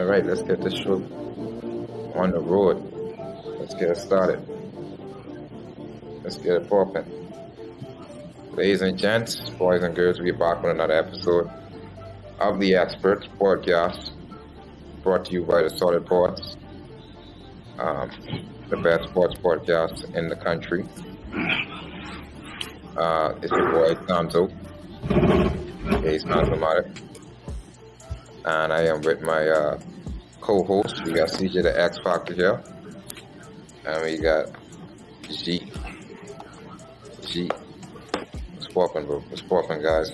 right, let's get this show on the road. Let's get it started. Let's get it popping. Ladies and gents, boys and girls, we're back with another episode of the Xperts podcast, brought to you by the Solid Ports, the best sports podcast in the country. It's your boy Tonto. He's Mathematic. And I am with my co-host. We got CJ the X Factor here. And we got G. What's poppin', bro? What's poppin', guys?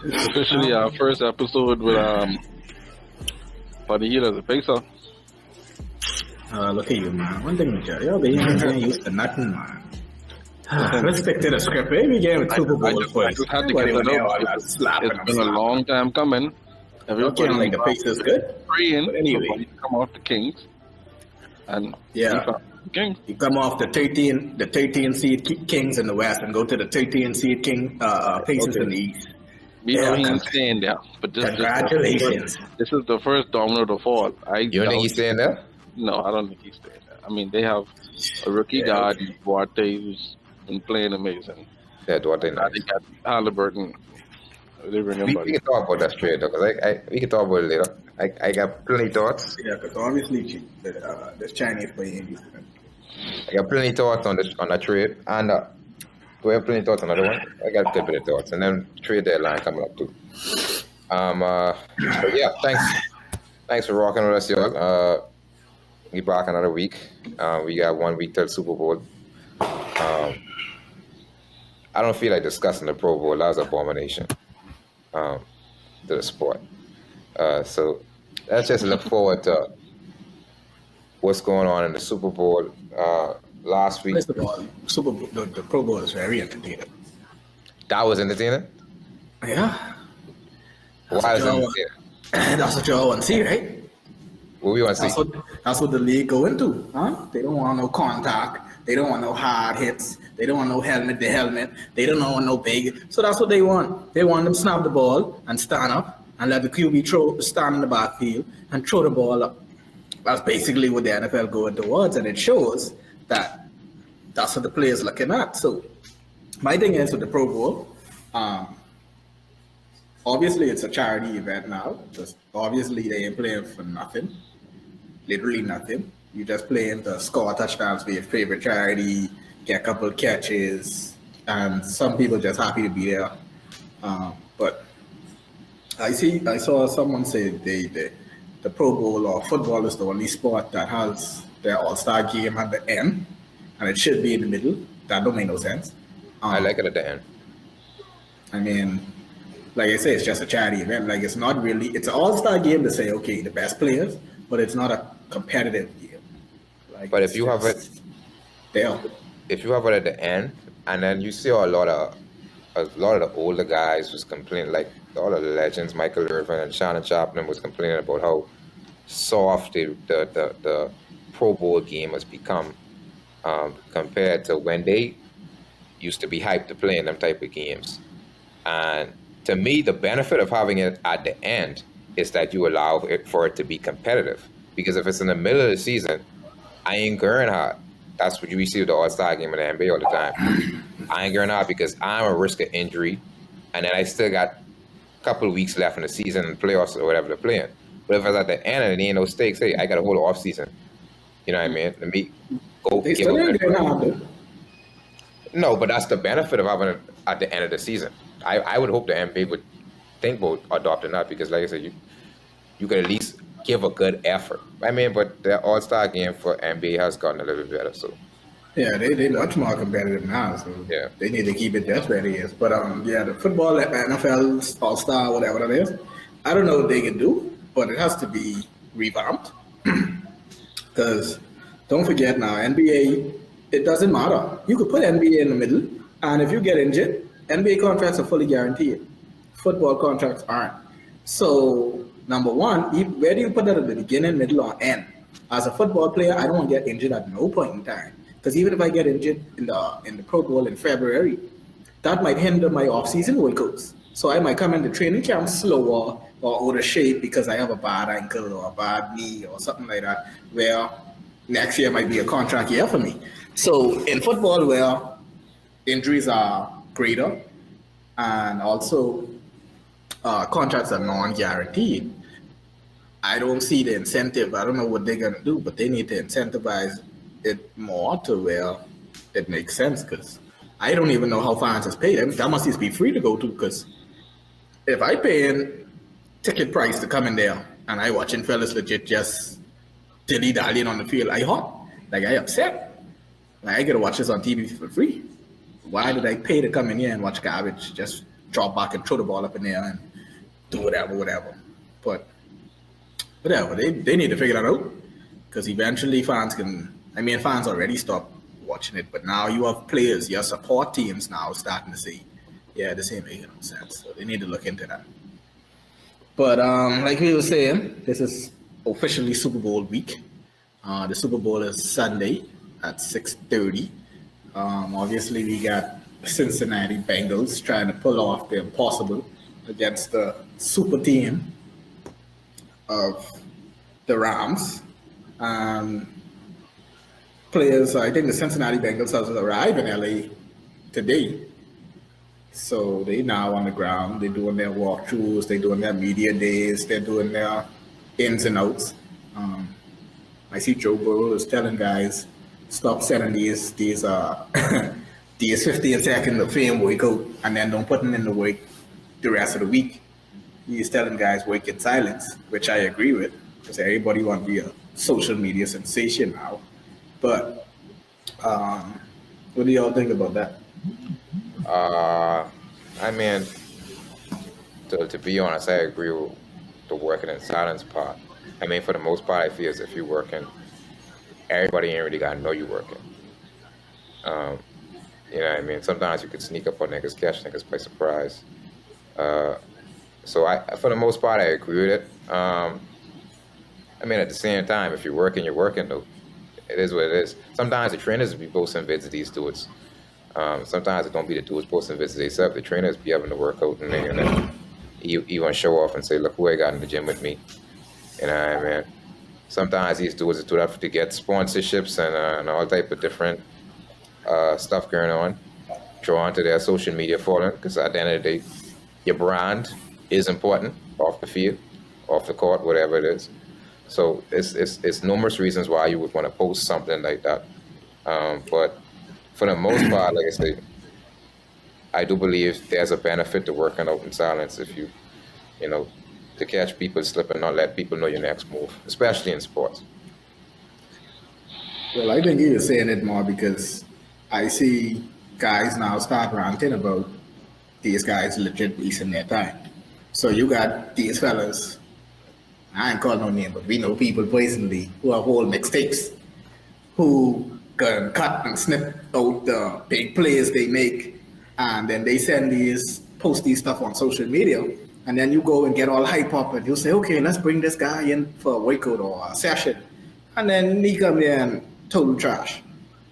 It's officially our first episode with Buddy Healer, the Pacer. Look at you, man. One thing with you, y'all be used to nothing, man. Let's stick to the script. Maybe get with Super Bowl I just had to get that out. It's been a long time coming. Everybody like the Pacers good. Praying but anyway, to come off the Kings. And yeah, Kings. You come off the 13 seed Kings in the West and go to the 13 seed Pacers in the East. We know he ain't staying there, but congratulations. This is the first domino to fall. You don't think he's staying there? No, I don't think he's staying there. I mean, they have a rookie guard, Duarte, who's been playing amazing. Yeah, Duarte. They got Halliburton. They bring him we can talk about that straight, though, because we can talk about it later. I got plenty of thoughts. Yeah, because obviously the Chinese playing. I got plenty of thoughts on that trade, and do I have plenty of thoughts on another one? I got a good bit of thoughts, and then trade deadline coming up too. But yeah, thanks for rocking with us, y'all. We back another week. We got 1 week till Super Bowl. I don't feel like discussing the Pro Bowl. That was an abomination to the sport. So let's just look forward to what's going on in the Super Bowl. Last week, First of all, Super Bowl, the Pro Bowl is very entertaining. That was entertaining? Yeah. Why is it entertaining? That's what y'all want to see, right? What we want to see? That's what the league go into, huh? They don't want no contact. They don't want no hard hits. They don't want no helmet to helmet. They don't want no big. So that's what they want. They want them snap the ball and stand up and let the QB stand in the backfield and throw the ball up. That's basically what the NFL going towards, and it shows that that's what the players looking at. So my thing is with the Pro Bowl, obviously it's a charity event now. Just obviously they ain't playing for nothing, literally nothing. You just playing to score touchdowns for your favorite charity, get a couple catches, and some people just happy to be there. But I saw someone say the Pro Bowl or football is the only sport that has their All-Star game at the end, and it should be in the middle. That don't make no sense. I like it at the end. I mean, like I say, it's just a charity event. Like it's not really, it's an all-star game to say, okay, the best players, but it's not a competitive game. Like, but if you have it at the end, and then you see a lot of the older guys was complaining, like all of the legends, Michael Irvin and Shannon Chaplin was complaining about how soft the Pro Bowl game has become compared to when they used to be hyped to play in them type of games. And to me, the benefit of having it at the end is that you allow it for it to be competitive. Because if it's in the middle of the season, I ain't going hard. That's what we see with the All-Star game in the NBA all the time. I ain't going hard because I'm a risk of injury, and then I still got a couple of weeks left in the season and playoffs or whatever they're playing. But if it's at the end and it ain't no stakes, hey, I got a whole off season. You know what I mean? Let me go they still ain't getting out. No, but that's the benefit of having it at the end of the season. I would hope the NBA would think about adopting that because, like I said, you could at least give a good effort. I mean, but the All-Star game for NBA has gotten a little bit better, so. Yeah, they much more competitive now, so yeah. They need to keep it just where it is. But yeah, the football, NFL, All-Star, whatever it is, I don't know what they can do, but it has to be revamped. Because don't forget now, NBA, it doesn't matter. You could put NBA in the middle, and if you get injured, NBA contracts are fully guaranteed. Football contracts aren't. So, number one, where do you put that at the beginning, middle, or end? As a football player, I don't want to get injured at no point in time. Because even if I get injured in the Pro Bowl in February, that might hinder my off-season workouts. So I might come into training camp slower or out of shape because I have a bad ankle or a bad knee or something like that, where next year might be a contract year for me. So in football, where injuries are greater and also contracts are non-guaranteed, I don't see the incentive. I don't know what they're going to do, but they need to incentivize it more to where it makes sense, because I don't even know how fans is paid. I mean, that must just be free to go to, because if I pay in ticket price to come in there and I watching fellas legit just dilly-dallying on the field, I hot. Like, I upset. Like, I get to watch this on TV for free. Why did I pay to come in here and watch garbage? Just drop back and throw the ball up in there and do whatever. But whatever, they need to figure that out, because eventually fans already stopped watching it, but now you have players, your support teams now starting to say, yeah, this ain't making no sense. So they need to look into that. But like we were saying, this is officially Super Bowl week. The Super Bowl is Sunday at 6:30. Obviously, we got Cincinnati Bengals trying to pull off the impossible against the super team of the Rams. Players, I think the Cincinnati Bengals have arrived in LA today. So they now on the ground, they're doing their walkthroughs, they're doing their media days, they're doing their ins and outs. I see Joe Burrow is telling guys, stop sending these 15 seconds of fame workout and then don't put them in the work the rest of the week. He's telling guys work in silence, which I agree with, because everybody wants to be a social media sensation now. But what do y'all think about that? I mean, to be honest, I agree with the working in silence part. I mean, for the most part, I feel as if you're working, everybody ain't really got to know you working. You know what I mean? Sometimes you could sneak up on niggas, catch niggas by surprise. So for the most part, I agree with it. I mean, at the same time, if you're working, you're working, though. It is what it is. Sometimes the trainers be posting vids of these dudes. Sometimes it don't be the dudes posting vids themselves. The trainers be having to work out and then you want to show off and say, look who I got in the gym with me. You know what I mean? Sometimes these dudes do that to get sponsorships and all type of different stuff going on, drawn to their social media following, because at the end of the day, your brand is important off the field, off the court, whatever it is. So it's numerous reasons why you would want to post something like that. But for the most part, like I say, I do believe there's a benefit to working out in silence if you know, to catch people slipping, not let people know your next move, especially in sports. Well, I think he was saying it more because I see guys now start ranting about these guys legit wasting their time. So you got these fellas, I ain't calling no name, but we know people personally who have whole mixtapes, who can cut and snip out the big plays they make, and then they post these stuff on social media, and then you go and get all hype up and you say, okay, let's bring this guy in for a workout or a session, and then he come in and total trash.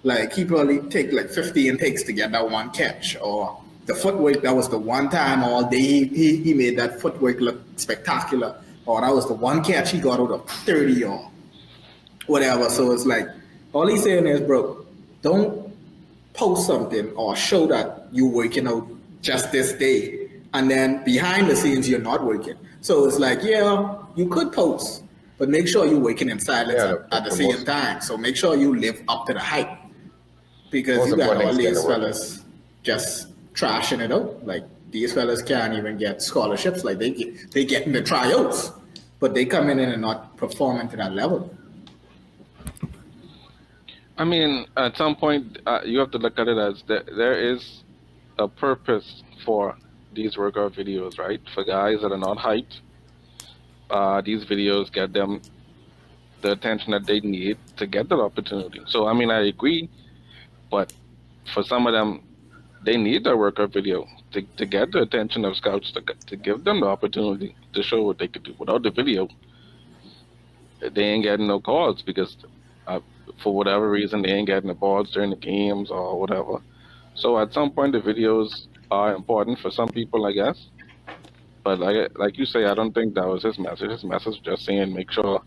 Like, he probably take like 15 takes to get that one catch, or the footwork, that was the one time all day he made that footwork look spectacular, or that was the one catch he got out of 30 or whatever. So it's like, all he's saying is, bro, don't post something or show that you're working out just this day, and then behind the scenes you're not working. So it's like, yeah, you could post, but make sure you're working in silence at the same time. So make sure you live up to the hype, because you got all these fellas just trashing it out. Like, these fellas can't even get scholarships. Like, they get in the tryouts, but they come in and not performing to that level. I mean, at some point, you have to look at it as there is a purpose for these workout videos, right? For guys that are not hyped, these videos get them the attention that they need to get that opportunity. So, I mean, I agree, but for some of them, they need their workout video to get the attention of scouts, to give them the opportunity to show what they could do. Without the video, they ain't getting no calls, because for whatever reason, they ain't getting the balls during the games or whatever. So at some point, the videos are important for some people, I guess. But like you say, I don't think that was his message. His message was just saying, make sure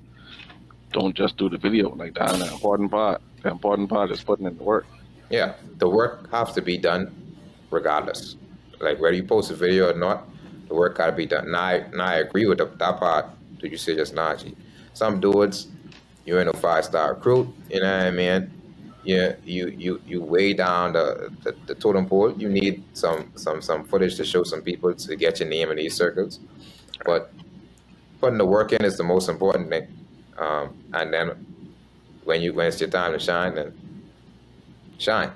don't just do the video like that. And the important part is putting in the work. Yeah, the work has to be done regardless. Like whether you post a video or not, the work gotta be done. Now I agree with that part that you said just now, G. Some dudes, you ain't no 5-star recruit, you know what I mean? Yeah, you way down the totem pole. You need some footage to show some people to get your name in these circles. But putting the work in is the most important thing. And then when it's your time to shine, then shine.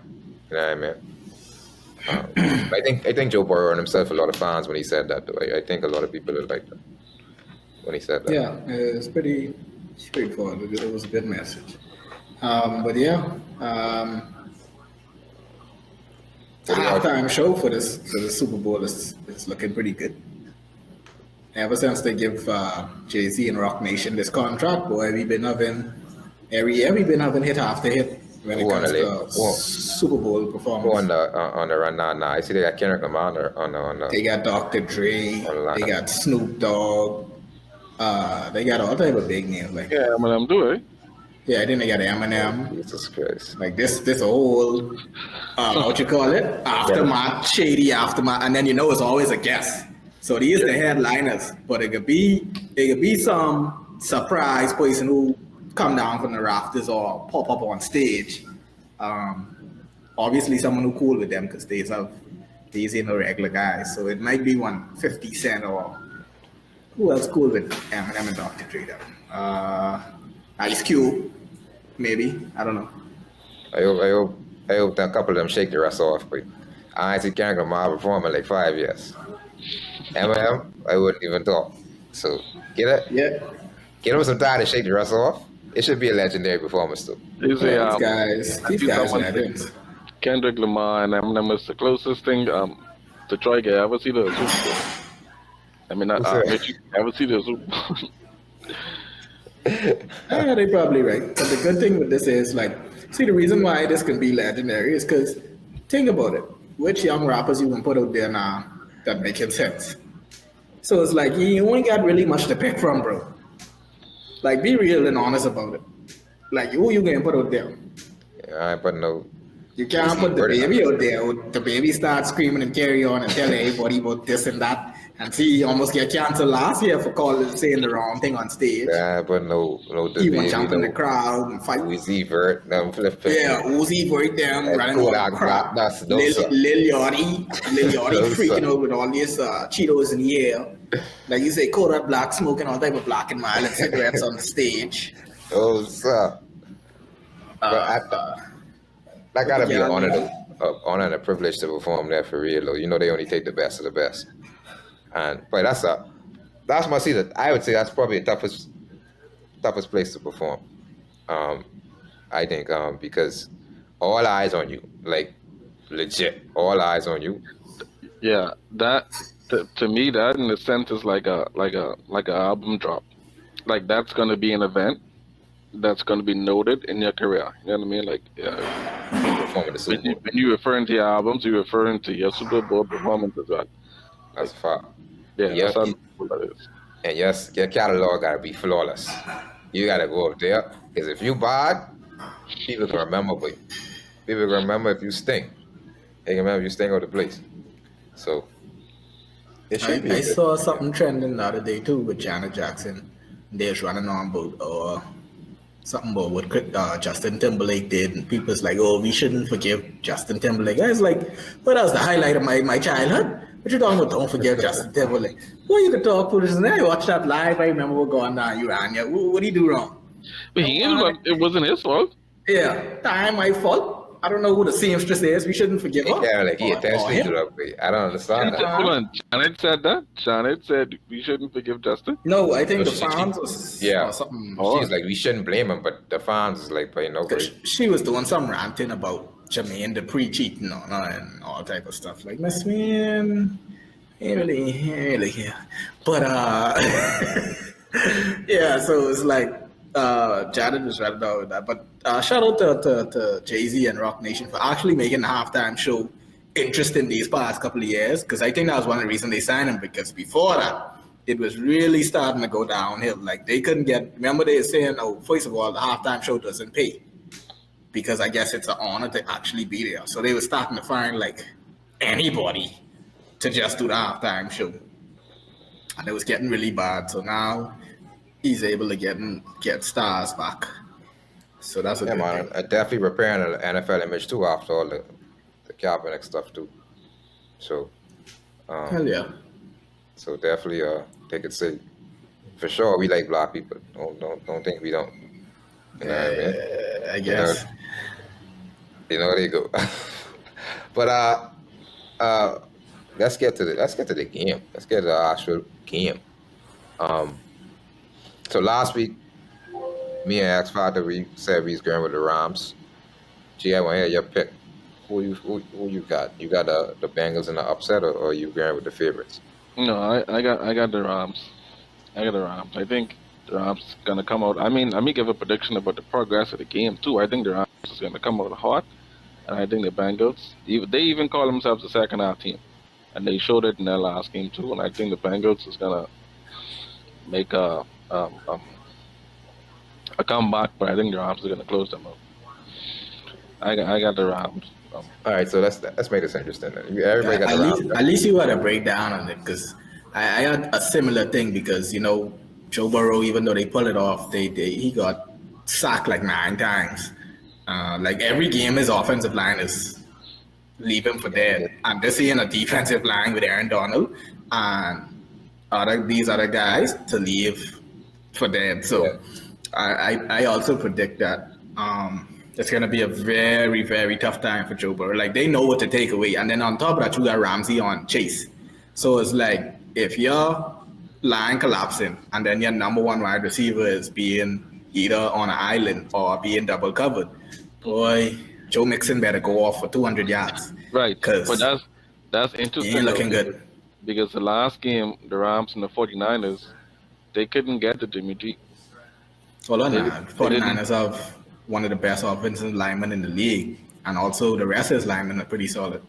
You know what I mean? I think Joe Burrow earned himself a lot of fans when he said that. Though I think a lot of people would like that when he said that. Yeah, it's pretty straightforward. It was a good message. But yeah, the halftime show for this Super Bowl is looking pretty good. Ever since they give Jay-Z and Rock Nation this contract, boy, we've been having every year hit after hit when it comes to Super Bowl performance. On the run now. I see they got Kendrick Lamar on the. They got Dr. Dre. They got Snoop Dogg. They got all type of big names like. Yeah, Eminem do it. Yeah, I think they got Eminem. Jesus Christ. Like this whole what you call it? Aftermath, shady aftermath, and then it's always a guest. So these are the headliners, but it could be some surprise person who come down from the rafters or pop up on stage. Obviously someone who cool with them because these ain't no regular guys. So it might be 50 Cent or who else cool with Eminem and Dr. Dre. Ice Cube, maybe. I don't know. I hope that a couple of them shake the rest off, but I ain't seen Kendrick Lamar perform in like 5 years. Eminem, I wouldn't even talk. So get it? Yeah. Get him some time to shake the rest off. It should be a legendary performance too. These guys legends. Kendrick Lamar and Eminem is the closest thing to Troy Gay ever see the Super Bowl. I mean, ever see the Super Bowl? They're probably right. But the good thing with this is, the reason why this can be legendary is because, think about it. Which young rappers you can put out there now that making sense? So it's like, you ain't got really much to pick from, bro. Like, be real and honest about it. Like, who you gonna put out there? Yeah, I ain't putting no. You can't put the baby out there. The baby starts screaming and carry on and tell everybody about this and that. And see, he almost get canceled last year for saying the wrong thing on stage. Yeah, but no. He went jump in the crowd and fight. Uzi Vert, them flipping. Yeah, Uzi Vert, them running all the crowd. That's Lil Yachty freaking out with all these Cheetos in the air. Like you say, Kodak Black smoking all type of black and mild and cigarettes on the stage. Oh, sir. I gotta be an honor and a privilege to perform there for real, though. They only take the best of the best. But that's my season. I would say that's probably the toughest place to perform. I think because all eyes on you, like legit, all eyes on you. Yeah, that to me, that in a sense is like a album drop. Like that's gonna be an event that's gonna be noted in your career. You know what I mean? Like performing the Super Bowl. When you referring to your albums, you're referring to your Super Bowl performance as well. That's a fact. Yeah, that's how cool that is. And yes, your catalog gotta be flawless. You gotta go up there because if you bad, people can remember you. People can remember if you stink. They can remember if you stink out the place. So it should be. I saw something trending the other day too with Janet Jackson. They was running on about something about what Justin Timberlake did, and people's like, "Oh, we shouldn't forgive Justin Timberlake." I was like, "Well, that was the highlight of my childhood. What you talking about? Don't forgive Justin Timberlake." Well, you could talk for this, and I watched that live. I remember what going down. You ran here. What did he do wrong? But it wasn't his fault. Yeah, my fault. I don't know who the seamstress is. We shouldn't forgive her. Yeah, like he attached me to that. I don't understand that. Hold on, Janet said that. Janet said we shouldn't forgive Justin. No, I think the fans was something. She's like, we shouldn't blame him, but the fans is like, she was doing some ranting about Jermaine Dupri cheating on her and all type of stuff. Like, Miss Man, ain't really, yeah. But yeah, so it's like. Janet was right about that, but shout out to Jay-Z and Rock Nation for actually making the halftime show interesting these past couple of years, because I think that was one of the reasons they signed him, because before that, it was really starting to go downhill. Like, they couldn't get, remember they were saying, oh, first of all, the halftime show doesn't pay, because I guess it's an honor to actually be there. So they were starting to find like anybody to just do the halftime show. And it was getting really bad. So now he's able to get stars back. So that's a Yeah, good man. thing. Definitely repairing the NFL image too after all the Kaepernick stuff too. So, Hell yeah. so definitely take it safe. For sure, we like black people. Don't think we don't. You know what I mean? I guess. You know they go. But let's get to the game. Let's get to the actual game. So last week, me and X Factor, we said we was going with the Rams. G, I want to hear your pick. Who you got? You got the Bengals in the upset, or you going with the favorites? No, I got the Rams. I got the Rams. I think the Rams gonna come out. I mean, let me give a prediction about the progress of the game too. I think the Rams is gonna come out hot, and I think the Bengals. They even call themselves the second half team, and they showed it in their last game too. And I think the Bengals is gonna make a comeback, but I think the Rams are gonna close them out. I got the Rams. All right, so let's make this interesting. Everybody got the Rams. At least you had a breakdown on it, because I had a similar thing, because Joe Burrow, even though they pulled it off, he got sacked like 9 times. Like every game, his offensive line is leaving for dead, and they're seeing a defensive line with Aaron Donald and these other guys to leave for dead. So I also predict that it's going to be a very, very tough time for Joe Burrow. Like, they know what to take away. And then on top of that, you got Ramsey on Chase. So it's like, if your line collapsing and then your number one wide receiver is being either on an island or being double covered, boy, Joe Mixon better go off for 200 yards. Right, Because but that's he interesting. ain't looking good. Because the last game, the Rams and the 49ers, they couldn't get to Jimmy G. Hold on They- now. they 49ers have one of the best offensive linemen in the league. And also the rest of his linemen are pretty solid.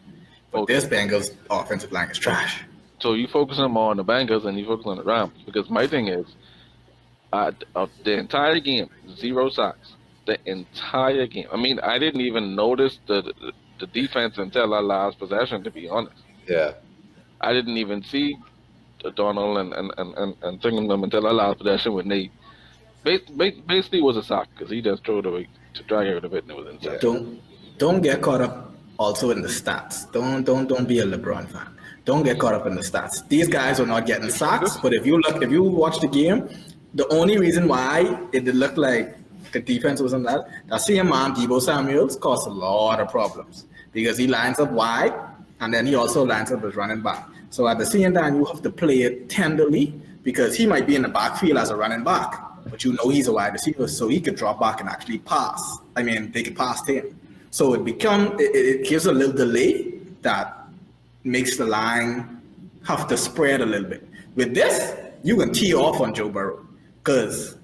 But Okay. this Bengals offensive line is trash. So you focus more on the Bengals and you focus on the Rams. Because my thing is, the entire game, 0 sacks. The entire game. I mean, I didn't even notice the defense until our last possession, to be honest. Yeah. I didn't even see Donald and thinking them until our last possession with Nate. Basically, it was a sack because he just threw it away to drag it out of it, and it was inside. Don't get caught up also in the stats. Don't be a LeBron fan. Don't get caught up in the stats. These guys are not getting sacks, but if you watch the game, the only reason why it did look like the defense wasn't that same man, Deebo Samuels, caused a lot of problems because he lines up wide and then he also lines up as running back. So at the same time, you have to play it tenderly because he might be in the backfield as a running back, but he's a wide receiver, so he could drop back and actually pass. I mean, they could pass to him. So it gives a little delay that makes the line have to spread a little bit. With this, you can tee off on Joe Burrow because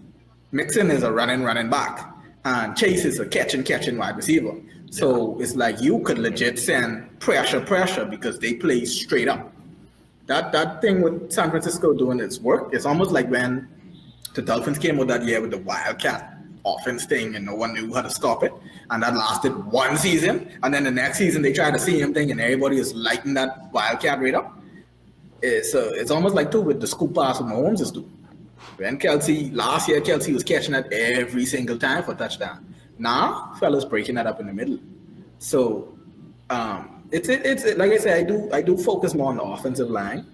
Mixon is a running back and Chase is a catching wide receiver. So it's like you could legit send pressure because they play straight up. That thing with San Francisco doing its work, it's almost like when the Dolphins came out that year with the Wildcat offense thing and no one knew how to stop it. And that lasted one season. And then the next season they tried the same thing and everybody is lighting that Wildcat rate up. It's almost like too with the scoop pass from Mahomes is doing. When last year Kelsey was catching that every single time for a touchdown. Now, fellas breaking that up in the middle. So it's like I said, I do focus more on the offensive line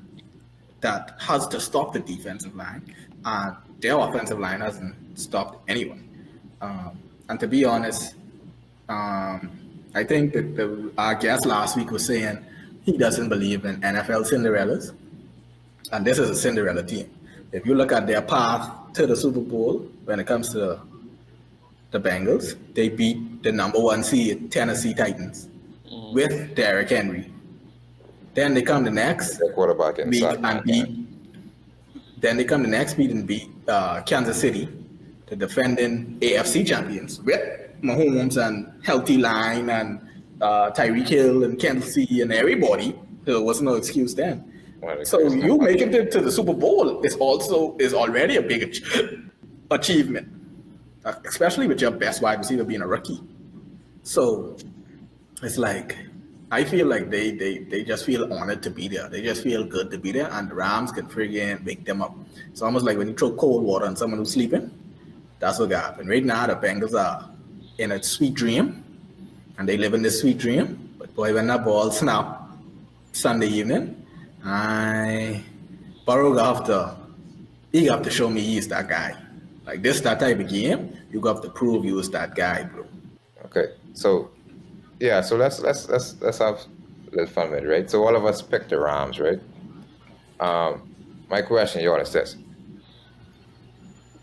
that has to stop the defensive line. And their offensive line hasn't stopped anyone. And to be honest, I think that our guest last week was saying he doesn't believe in NFL Cinderellas. And this is a Cinderella team. If you look at their path to the Super Bowl, when it comes to the Bengals, they beat the number 1 seed Tennessee Titans with Derrick Henry. Then they come the next Their quarterback beat inside. and beat. Then they come the next beat and beat Kansas City, the defending AFC champions, with Mahomes and healthy line and Tyreek Hill and Kelsey and everybody. There was no excuse then. Well, So it's you not- making it to the Super Bowl is already a big achievement, especially with your best wide receiver being a rookie. So it's like I feel like they just feel honored to be there. They just feel good to be there, and the Rams can friggin' wake them up. It's almost like when you throw cold water on someone who's sleeping. That's what happened. Right now, the Bengals are in a sweet dream, and they live in this sweet dream. But boy, when that ball snap Sunday evening, Burrow got to show me he's that guy. Like this, that type of game, you got to prove you was that guy, bro. Okay, so yeah, so let's have a little fun with it, right? So all of us picked the Rams, right? My question, y'all, is this: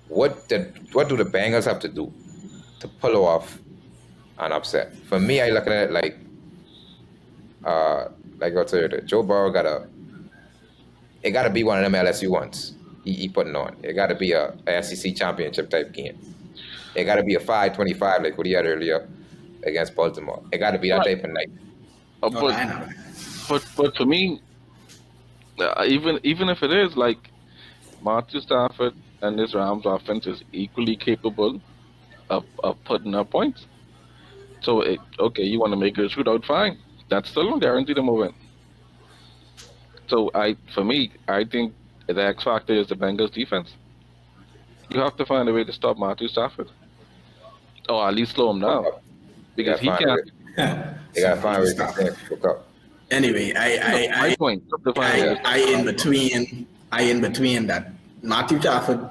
what do the Bengals have to do to pull off an upset? For me, I look at it like I'll tell you, Joe Burrow it got to be one of them LSU ones he putting on. It got to be a SEC championship type game. It got to be a 5-25 like what he had earlier against Baltimore. It got to be that type of night. I know. But for me, even if it is like Matthew Stafford and this Rams offense is equally capable of putting up points. So okay, you want to make it a shootout, fine. That's still no guarantee them a win. So I think the X factor is the Bengals defense. You have to find a way to stop Matthew Stafford, or at least slow him down, because he can't. They got to find a way to hook up. Anyway, My point. I in between that. Matthew Stafford,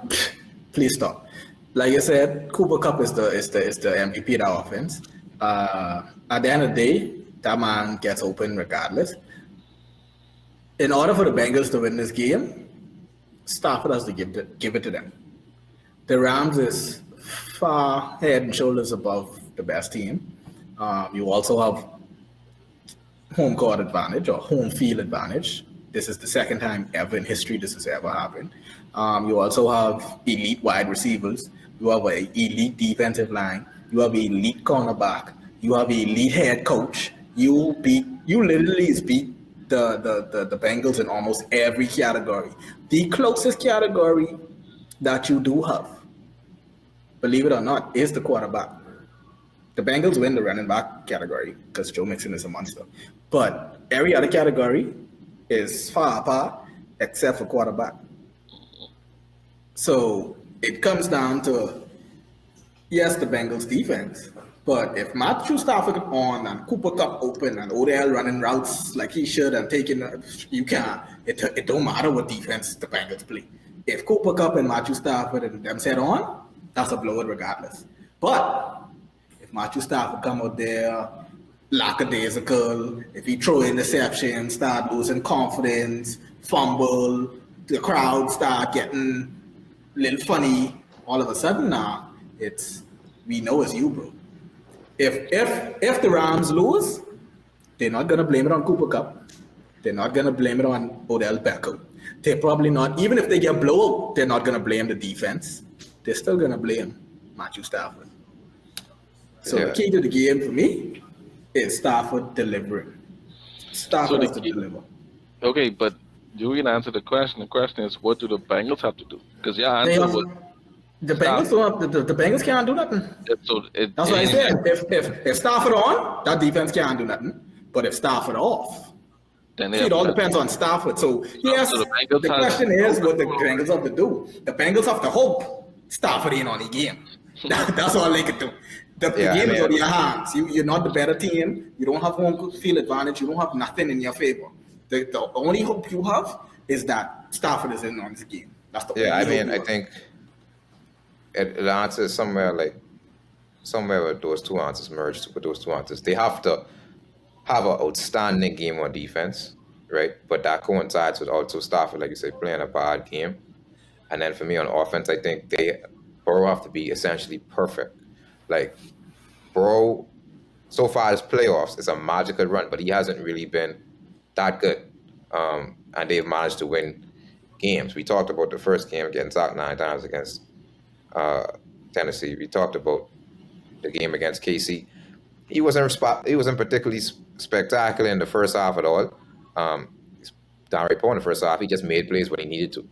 please stop. Like I said, Cooper Kupp is the MVP of the offense. At the end of the day, that man gets open regardless. In order for the Bengals to win this game, Stafford has to give it to them. The Rams is far head and shoulders above the best team. You also have home court advantage or home field advantage. This is the second time ever in history this has ever happened. You also have elite wide receivers. You have an elite defensive line. You have an elite cornerback. You have an elite head coach. You literally beat the Bengals in almost every category. The closest category that you do have, believe it or not, is the quarterback. The Bengals win the running back category because Joe Mixon is a monster. But every other category is far apart except for quarterback. So it comes down to, yes, the Bengals defense. But if Matthew Stafford on and Cooper Kupp open and Odell running routes like he should and taking, you can't. It don't matter what defense the Bengals play. If Cooper Kupp and Matthew Stafford and them set on, that's a blowout regardless. But if Matthew Stafford come out there, lackadaisical, if he throw interceptions, start losing confidence, fumble, the crowd start getting a little funny, all of a sudden now, we know it's you, bro. If the Rams lose, they're not gonna blame it on Cooper Kupp. They're not gonna blame it on Odell Beckham. They're probably not, even if they get blown, they're not gonna blame the defense. They're still gonna blame Matthew Stafford. So the key to the game for me is Stafford delivering. Stafford has to deliver. Okay, but you didn't answer the question. The question is, what do the Bengals have to do? Because your answer was the Bengals don't have, the Bengals can't do nothing. That's what I said. If Stafford on, that defense can't do nothing. But if Stafford off, then it all depends on Stafford. So yes, the question is what the Bengals have to do. The Bengals have to hope Stafford ain't on the game. That's all they can do. The game is on your hands. You're not the better team. You don't have home field advantage. You don't have nothing in your favor. The only hope you have is that Stafford is in on this game. That's the only hope I think the answer is somewhere where those two answers merge with those two answers. They have to have an outstanding game on defense, right? But that coincides with also Stafford, like you say, playing a bad game. And then for me on offense, I think Burrow have to be essentially perfect. Like, Burrow, so far as playoffs, is a magical run, but he hasn't really been that good. And they've managed to win games. We talked about the first game getting sacked 9 times against Tennessee. We talked about the game against KC. he wasn't particularly spectacular in the first half at all. He's downright poor in the first half. He just made plays when he needed to.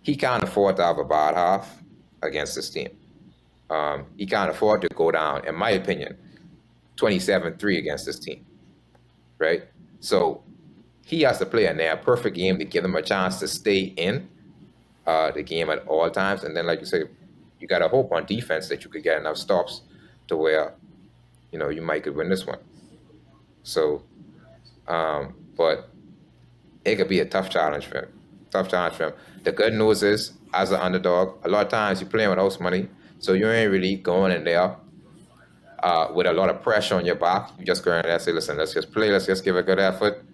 He can't afford to have a bad half against this team. He can't afford to go down, in my opinion, 27-3 against this team, right? So he has to play a near perfect game to give them a chance to stay in the game at all times. And then, like you say, you got to hope on defense that you could get enough stops to where, you might could win this one. So, but it could be a tough challenge for him. The good news is, as an underdog, a lot of times you're playing with house money, so you ain't really going in there with a lot of pressure on your back. You just go in there and say, listen, let's just play, let's just give a good effort,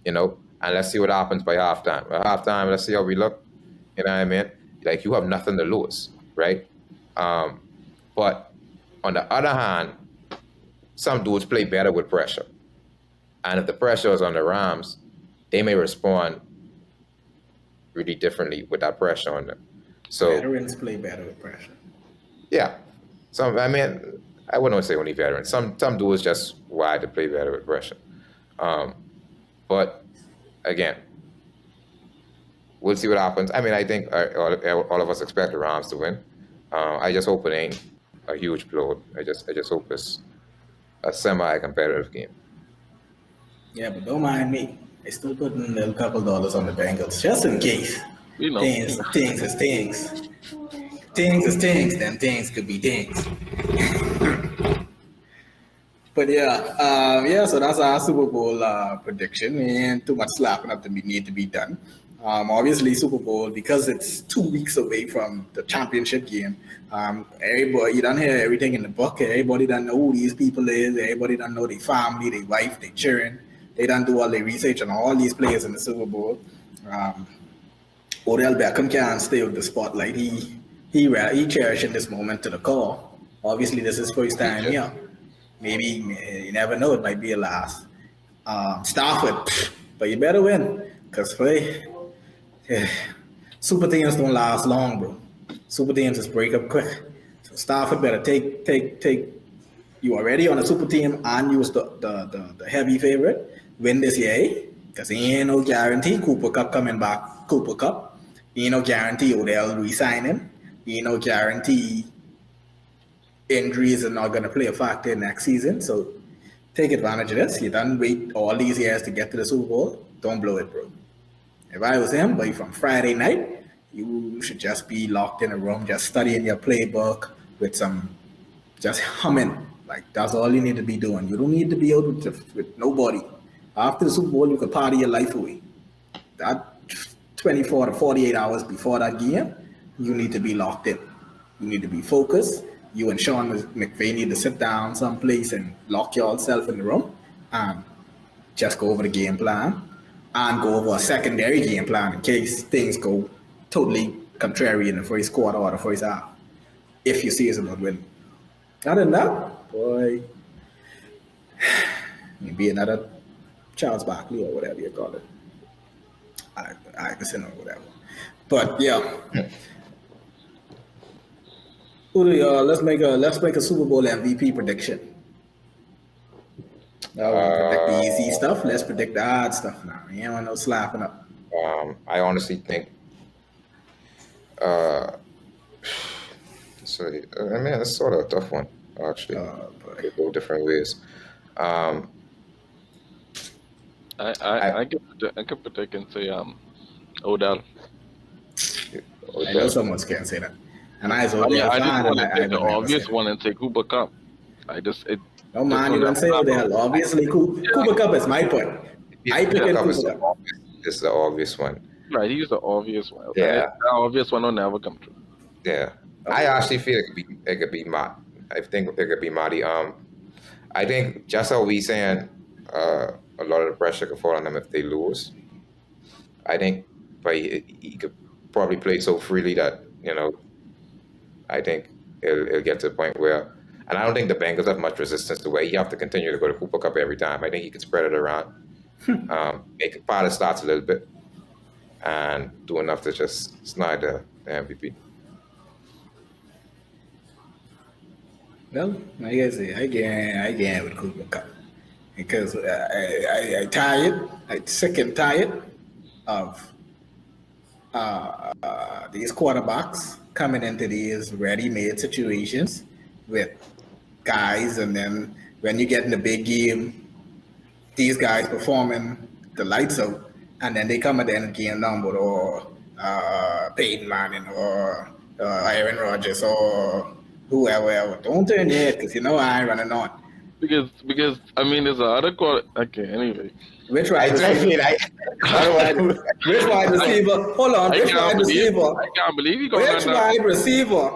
and let's see what happens by halftime. By halftime, let's see how we look. You know what I mean? Like, you have nothing to lose, right? But on the other hand, some dudes play better with pressure. And if the pressure is on the Rams, they may respond really differently with that pressure on them. So Veterans play better with pressure. yeah. I wouldn't say only veterans. Some dudes just wired to play better with pressure. But again, we'll see what happens. I think all of us expect the Rams to win. I just hope it ain't a huge blow. I just hope it's a semi-competitive game. Yeah, but don't mind me. I still putting a little couple dollars on the Bengals just in case. Things is things. Things is things. Then things could be things. But yeah. So that's our Super Bowl prediction. And too much slapping up to need to be done. Obviously, Super Bowl, because it's 2 weeks away from the championship game. Everybody, you don't hear everything in the book. Everybody don't know who these people is. Everybody don't know their family, their wife, their children. They don't do all their research on all these players in the Super Bowl. Odell Beckham can't stay with the spotlight. He cherishing this moment to the core. Obviously, this is his first time here. Maybe you never know, it might be a last. Stafford, but you better win, because super teams don't last long, bro. Super teams just break up quick. So Stafford better take. You already on a super team and you was the heavy favorite. Win this year, because ain't no guarantee Cooper Cup coming back. Cooper Cup, ain't no guarantee Odell resigning. Ain't no guarantee injuries are not going to play a factor next season. So take advantage of this. You done wait all these years to get to the Super Bowl. Don't blow it, bro. If I was him, but from Friday night, you should just be locked in a room, just studying your playbook with just humming. Like, that's all you need to be doing. You don't need to be out with nobody. After the Super Bowl, you could party your life away. That 24 to 48 hours before that game, you need to be locked in. You need to be focused. You and Sean McVay need to sit down someplace and lock yourself in the room and just go over the game plan and go over a secondary game plan in case things go totally contrary in the first quarter or the first half. If you see it's not winning. Other than that, boy, you'd be another Charles Barkley or whatever you call it. Iverson or whatever. But yeah. Let's make a Super Bowl MVP prediction. Predict the easy stuff. Let's predict the hard stuff now. You ain't want no slapping up. I honestly think. It's sort of a tough one, actually. They go different ways. I could predict and say Odell. I know someone can't say that. And I just want to take the obvious one and say Cooper Cup. No man, you don't say Odell. Obviously, Cooper Cup is my point. I pick Cooper Cup. This is the obvious one. Right, he's the obvious one. Yeah, the obvious one will never come true. Yeah, I actually feel it could be Matt. I think it could be Matty. I think just how we saying a lot of the pressure could fall on them if they lose. I think, but he could probably play so freely that I think it'll get to the point where, and I don't think the Bengals have much resistance to where you have to continue to go to Cooper Cup every time. I think he could spread it around, make it part of starts a little bit, and do enough to just snide the MVP. Well, like I say, I can't with Cooper Cup because I tired, I sick and tired of these quarterbacks coming into these ready-made situations with guys, and then when you get in the big game, these guys performing the lights out, and then they come at the end of the game number or Peyton Manning or Aaron Rodgers or whoever. Don't turn your head because you know I ain't running on. Because I mean, there's other quarter. Okay, anyway. Which wide receiver? Which wide receiver? Hold on. Which wide receiver? I can't believe you going Which wide receiver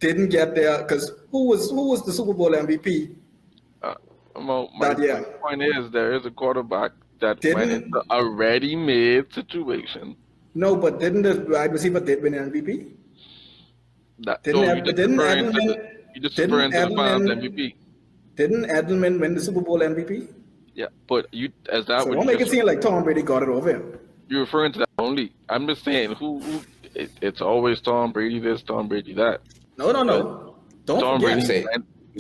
didn't get there? Because who was the Super Bowl MVP? My point is there is a quarterback that went into a ready-made situation. No, but didn't the wide receiver did win MVP? You just referring to the finals MVP. Didn't Edelman win the Super Bowl MVP? Yeah, but you as that. So don't make it seem like Tom Brady got it over him. You're referring to that only. I'm just saying it's always Tom Brady this, Tom Brady that. No. Don't Tom Brady say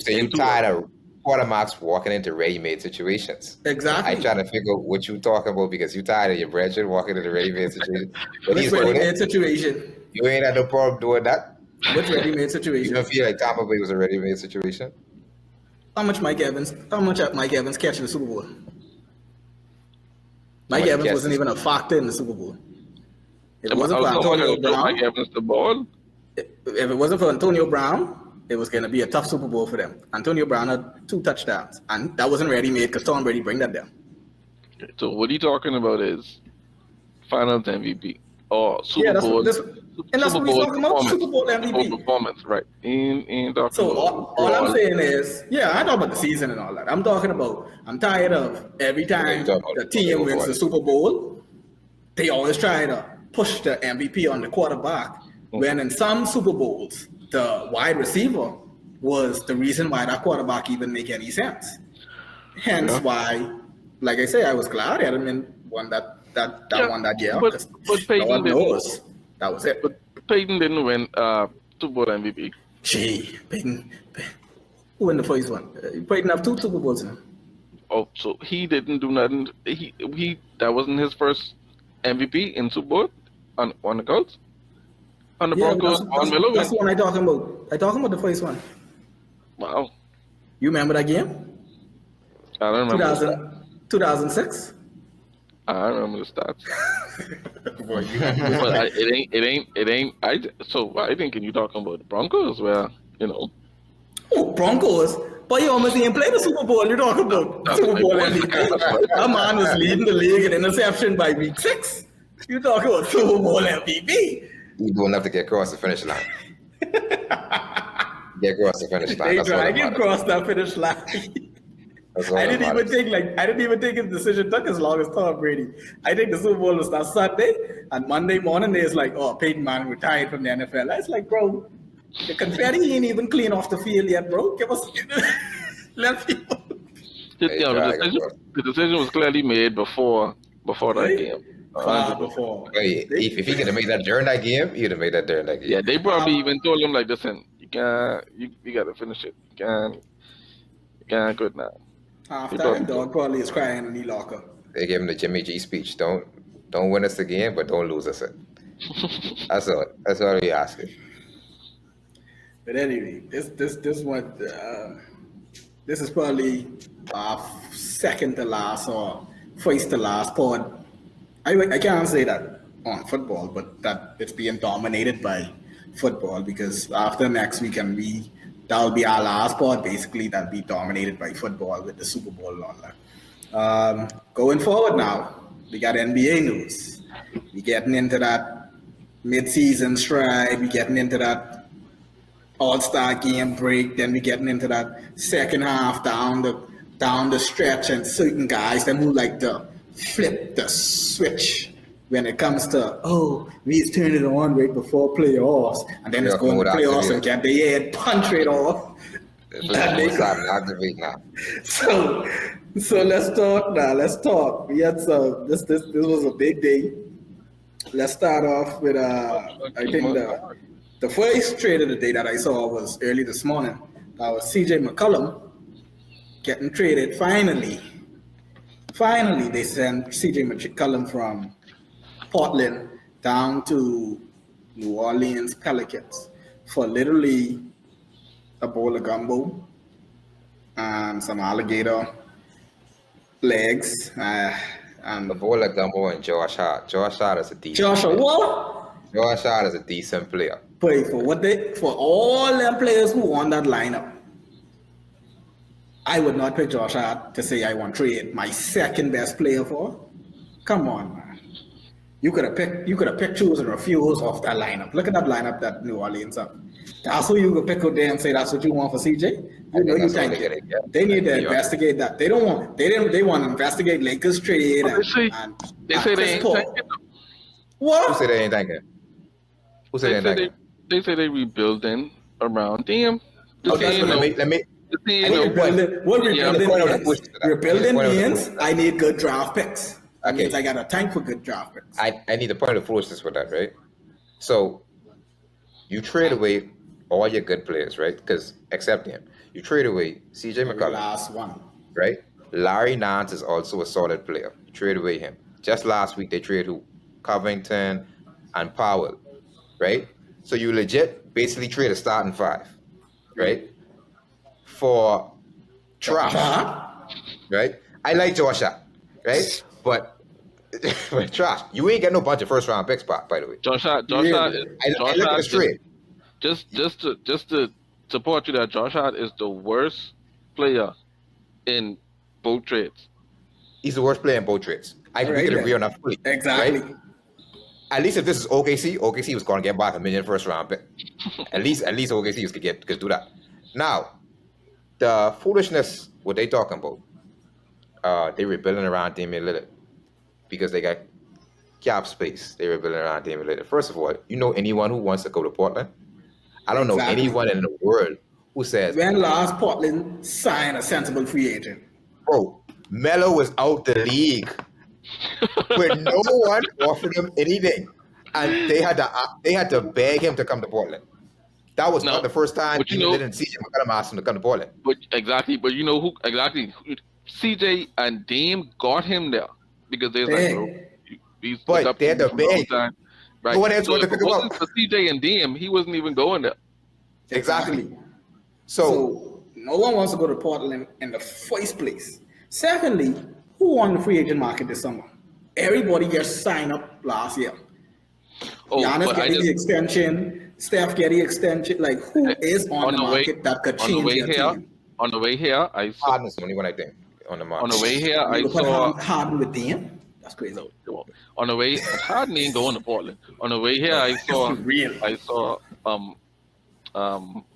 you're tired of quarterbacks walking into ready-made situations. Exactly. I try to figure out what you talking about because you tired of your brethren walking into ready-made situation. Which ready-made situation? You ain't had no problem doing that. Which ready-made situation? You don't feel like Tampa Bay was a ready-made situation? How much Mike Evans catch in the Super Bowl? Mike Evans wasn't even a factor in the Super Bowl. If it wasn't for Antonio Brown, Mike Evans the ball. If it wasn't for Antonio Brown, it was going to be a tough Super Bowl for them. Antonio Brown had 2 touchdowns, and that wasn't ready-made because Tom Brady bring that down. So what are you talking about is Finals MVP or Super Bowl? And that's what we're talking about, Super Bowl MVP. Performance, right. So all I'm saying is, yeah, I talk about the season and all that. I'm talking about, I'm tired of every time the team wins the Super Bowl, they always try to push the MVP on the quarterback, when in some Super Bowls, the wide receiver was the reason why that quarterback even make any sense. Hence why, like I say, I was glad Edelman won that won that year. But Peyton knows. That was it. But Peyton didn't win Super Bowl MVP. Gee, Peyton. Who won the first one? Peyton have 2 Super Bowls now. Oh, so he didn't do nothing. He that wasn't his first MVP in Super Bowl on the Colts. On the Broncos, that's the one I talking about. I talking about the first one. Wow. You remember that game? I don't remember. 2006? I remember the stats. But it ain't. So I thinking you talking about the Broncos, where Oh, Broncos. But you almost didn't play the Super Bowl. You're talking about Super Bowl MVP. That man was leading the league in interception by week 6. You're talking about Super Bowl MVP. You do enough to get across the finish line. Get across the finish line. They drag him across that finish line. I didn't even think his decision took as long as Tom Brady. I think the Super Bowl was that Sunday, and Monday morning there's like, oh, Peyton Manning retired from the NFL. I was like, bro, the confetti ain't even clean off the field yet, bro. Give us let people. The decision was clearly made before that game. Before. If he could have made that during that game, he'd have made that during that game. Yeah, they probably even told him like, listen, you got to finish it. You can't good now. Halftime, dog probably is crying in the locker. They gave him the Jimmy G speech. Don't win us the game, but don't lose us it. That's all we asking. But anyway, this one, this is probably our second to last or first to last pod. I can't say that on football, but that it's being dominated by football, because after next weekend that'll be our last pod. Basically, that'll be dominated by football with the Super Bowl and all that. Going forward now, we got NBA news. We getting into that mid-season stride. We getting into that All-Star game break. Then we getting into that second half down the stretch, and certain guys that who like to flip the switch when it comes to, we turn it on right before playoffs, and then it's going to playoffs and get the head punch right off. So let's talk now. Let's talk. We had this was a big day. Let's start off with I think the first trade of the day that I saw was early this morning. Now CJ McCollum getting traded finally. Finally, they sent CJ McCollum from Portland down to New Orleans Pelicans for literally a bowl of gumbo and some alligator legs. The And ball of Gumbo and Josh Hart. Josh Hart is a decent Joshua, player. what? Josh Hart is a decent player. Pray for all them players who on that lineup. I would not pick Josh Hart to say I want trade my second best player for. Come on, man. You could have picked, choose, and refuse off that lineup. Look at that lineup that New Orleans up. That's who you could pick up there and say that's what you want for CJ. You know you think they need to investigate that. They want to investigate Lakers trade They say they ain't thinking. What? Who said they ain't thinking? Who said they ain't thinking? They say they rebuilding around them. Okay, so let me. Rebuilding means I need good draft picks. That means I got a tank for good draft picks. I need to point of foolishness with that, right? So you trade away all your good players, right? Because except him, you trade away CJ McCollum. Last one. Right? Larry Nance is also a solid player. You trade away him. Just last week they traded who? Covington and Powell, right? So you legit basically trade a starting five, right? For trash, right? I like Josh Hart, right? But trash. You ain't get no bunch of first round picks, by the way. Josh Hart I look at the trade. Just to support you that Josh Hart is the worst player in both trades. He's the worst player in both trades. I can agree on that fully. Exactly. Right? At least if this is OKC was going to get back $1 million first round pick. at least OKC could do that. Now, the foolishness, what they talking about? They rebuilding around Damian Lillard because they got cap space. They rebuilding around Damian Lillard. First of all, you know anyone who wants to go to Portland? I don't know anyone in the world who says. When last Portland signed a sensible free agent? Bro, Melo was out the league. Where no one offered him anything, and they had to beg him to come to Portland. That was not the first time didn't see him ask him to come to Portland. But you know who exactly? CJ and Dame got him there because they're like, but they had to beg. Right. No one else wanted to pick him up. For CJ and Dame, he wasn't even going there. Exactly. So no one wants to go to Portland in the first place. Secondly, who won the free agent market this summer? Everybody just signed up last year. Giannis getting the extension, Steph getting the extension. Like, who is on the market that could change your team? On the way here, I saw Harden's the only one I think on the market. On the way here, I saw Harden with Dame. That's crazy. No, on the way, Harden ain't going to Portland. On the way here, I saw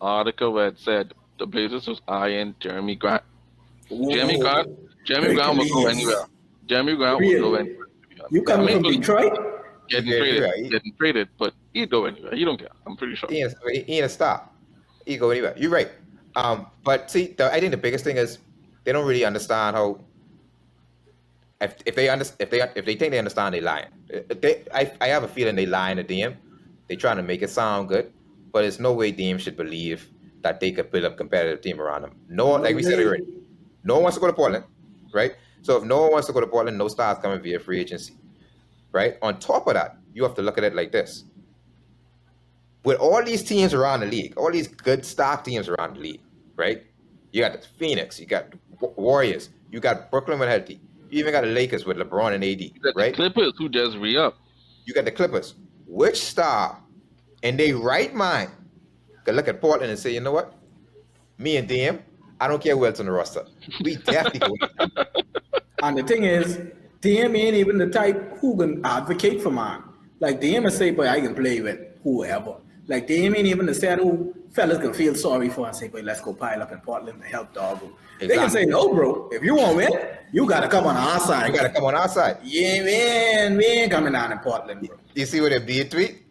article where it said the Blazers was eyeing Jeremy Grant. Jeremy Grant will go anywhere. Jeremy Grant will go anywhere. You coming from Detroit? Getting traded, but he'd go anywhere. He don't care. I'm pretty sure. He ain't a star. He go anywhere. You're right. But see, I think the biggest thing is they don't really understand how. If they think they understand, they lying. I have a feeling they lying to Dame. They trying to make it sound good, but there's no way Dame should believe that they could build a competitive team around them. No one, like we said already, no one wants to go to Portland, right? So if no one wants to go to Portland, no stars coming via free agency, right? On top of that, you have to look at it like this. With all these teams around the league, all these good stock teams around the league, right? You got the Phoenix, you got Warriors, you got Brooklyn with healthy, you even got the Lakers with LeBron and AD, you got right? The Clippers who just re-up. You got the Clippers. Which star in their right mind could look at Portland and say, you know what? Me and Dame, I don't care who else on the roster. We definitely go. And the thing is, Dame ain't even the type who can advocate for man. Like Dame will say, boy, I can play with whoever. Like Dame ain't even the set who fellas can feel sorry for and say, boy, let's go pile up in Portland to help dog. Exactly. They can say, no, bro, if you want to win, you got to come on our side. You got to come on our side. Yeah, man, we ain't coming down in Portland, bro. You see what it be a tweet?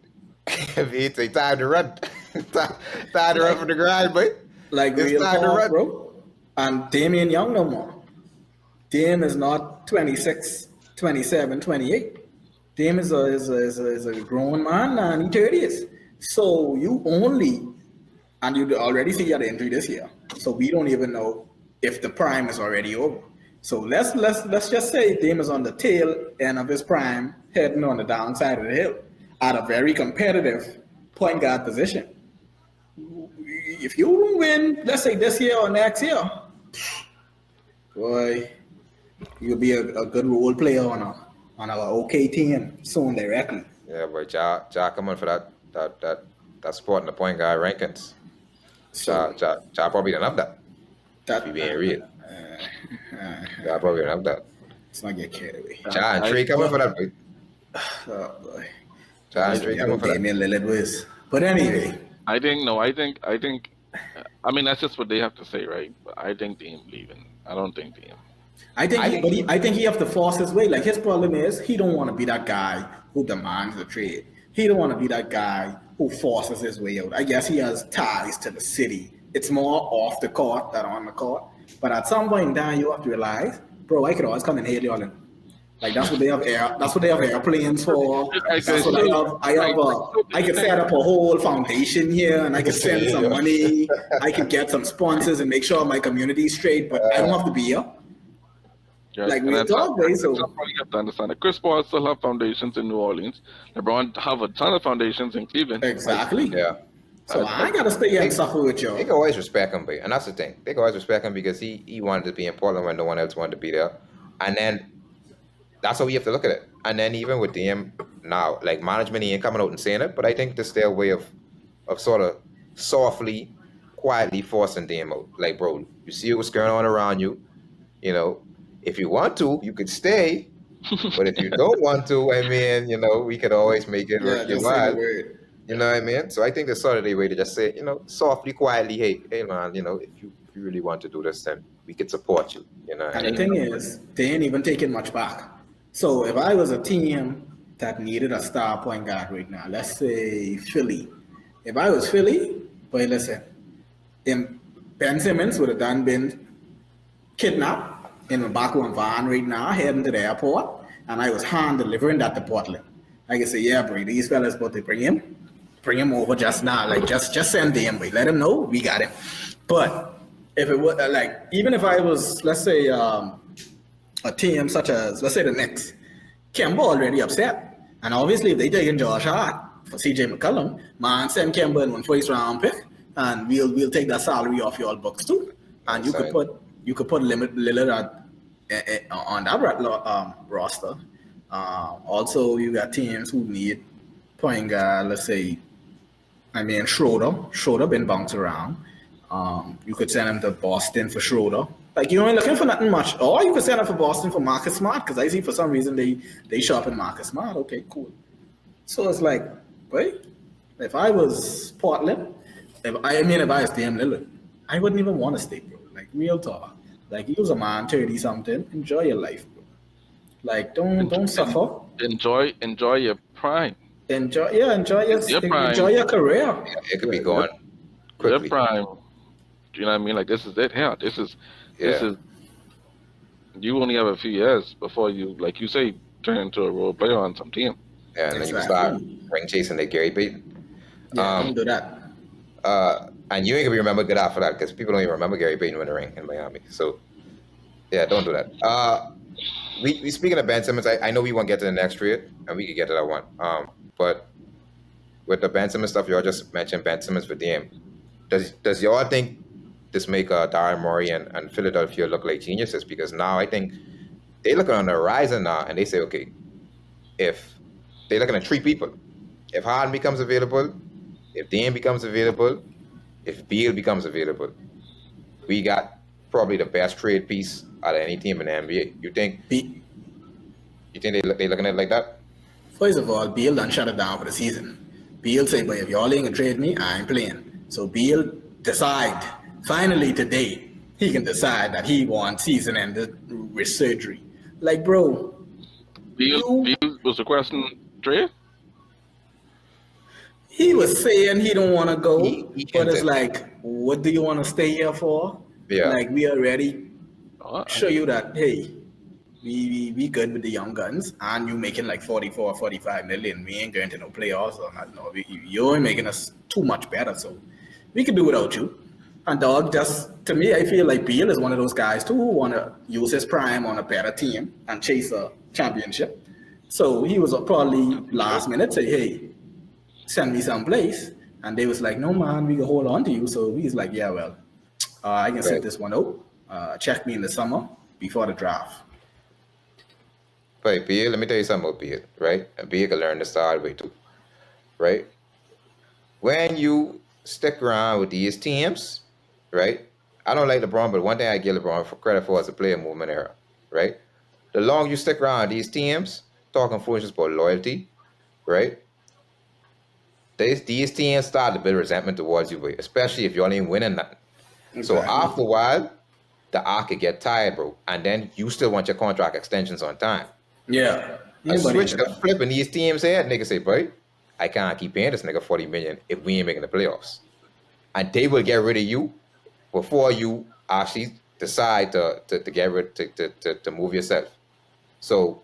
It's a time to run. Time to run for the grind, boy. Like it's real time to run, bro. And Dame ain't young no more. Dame is not 26, 27, 28. Dame is a grown man and he's 30s. So you only, and you already see he had an injury this year. So we don't even know if the prime is already over. So let's just say Dame is on the tail end of his prime, heading on the downside of the hill at a very competitive point guard position. If you don't win, let's say this year or next year, boy, you'll be a good role player on our OK team soon directly. Yeah, but Ja coming for that spot in the point guard rankings. So Ja probably don't have that. that Be being real. Ja probably don't have that. let's not get carried away. Ja and Trey coming for that. Boy. Oh boy. Ja and Trey coming for that. Damian Lillard was. But anyway, I think. I mean, that's just what they have to say, right? But I think Dame leaving. I don't think Dame. I think he have to force his way. Like his problem is he don't want to be that guy who demands the trade. He don't want to be that guy who forces his way out. I guess he has ties to the city. It's more off the court than on the court. But at some point in time, you have to realize, bro, I could always come and hail y'all. Like that's what they have airplanes for. That's what I could set up a whole foundation here, and I could send some money. I could get some sponsors and make sure my community is straight. But I don't have to be here. Yeah, Like we talk, way. So you have to understand that Chris Paul still have foundations in New Orleans. LeBron have a ton of foundations in Cleveland. exactly. Yeah. So I gotta stay here and suffer with y'all. They can always respect him, but and that's the thing. They can always respect him because he wanted to be in Portland when no one else wanted to be there. And then that's how we have to look at it. And then even with DM now, like management he ain't coming out and saying it, but I think this their way of sort of softly, quietly forcing DM out. Like, bro, you see what's going on around you, you know. If you want to, you could stay. But if you don't want to, I mean, you know, we could always make it worth your just say the while. word. You know what I mean? So I think the sort of the way to just say, you know, softly, quietly, hey man, you know, if you really want to do this, then we could support you. You know. And the thing is, they ain't even taking much back. So if I was a team that needed a star point guard right now, let's say Philly. If I was Philly, boy, listen, Ben Simmons would have done been kidnapped in the back of a van right now, heading to the airport, and I was hand delivering that to Portland. I could say, yeah, bro, these fellas, but they bring him over just now. Like, just send him, boy. Let him know we got him. But if it was like, even if I was, let's say, a team such as, let's say, the Knicks, Kemba already upset, and obviously if they taking Josh Hart for CJ McCollum, man, send Kemba in one first round pick, and we'll take that salary off your books too, and you could put Lillard on that roster. Also, you got teams who need point guard. Let's say, I mean, Schroeder been bounced around. You could send him to Boston for Schroeder. Like, you ain't looking for nothing much. Or you could send him for Boston for Marcus Smart, because I see for some reason they sharpen Marcus Smart. Okay, cool. So it's like, wait, if I was Portland, if I was Dame Lillard, I wouldn't even want to stay, bro. Like, real talk. Like, you was a man, 30-something. Enjoy your life, bro. Like, don't suffer. Enjoy your prime. Enjoy your career. Yeah, it could be going quickly. Your prime. You know what I mean? Like, this is it here. This is you only have a few years before you, like you say, turn into a role player on some team. Yeah, and then you can start ring chasing like Gary Payton. Don't do that. And you ain't gonna be remembered good after that because people don't even remember Gary Payton winning the ring in Miami. So yeah, don't do that. We speaking of Ben Simmons, I know we won't get to the next trade, and we could get to that one. But with the Ben Simmons stuff, y'all just mentioned Ben Simmons for DM. Does y'all think this make Daryl Morey and Philadelphia look like geniuses? Because now I think they looking on the horizon now, and they say, okay, if they're looking at three people, if Harden becomes available, if Dame becomes available, if Beal becomes available, we got probably the best trade piece out of any team in the NBA. You think they looking at it like that? First of all, Beal done shut it down for the season. Beal say, but if y'all ain't gonna trade me, I ain't playing. So Beal decide, finally today, he can decide that he wants season-ended with surgery. Like, bro. Beal was requesting trade? He was saying he don't want to go, He but it's like, what do you want to stay here for? Yeah. Like, we already show you that, hey, we good with the young guns, and you making like 44, 45 million. We ain't going to no playoffs or not. No, you ain't making us too much better, so we can do without you. And dog, just to me, I feel like Beal is one of those guys too who want to use his prime on a better team and chase a championship. So he was probably last minute say, "Hey, send me someplace," and they was like, "No man, we can hold on to you." So he's like, "Yeah, well, I can sit Right. this one out. Check me in the summer before the draft." But Beal, let me tell you something about Beal, right? And Beal can learn this the hard way too, right? When you stick around with these teams, right? I don't like LeBron, but one thing I give LeBron for credit for is the player movement era, right? The longer you stick around these teams, talking foolishness about loyalty, right? These teams start to build resentment towards you, boy, especially if you ain't winning nothing. So Exactly. after a while, the art could get tired, bro. And then you still want your contract extensions on time. Yeah. A Anybody switch into could that? flip in these teams' head, nigga say, boy, I can't keep paying this nigga 40 million if we ain't making the playoffs. And they will get rid of you before you actually decide to get rid to move yourself. So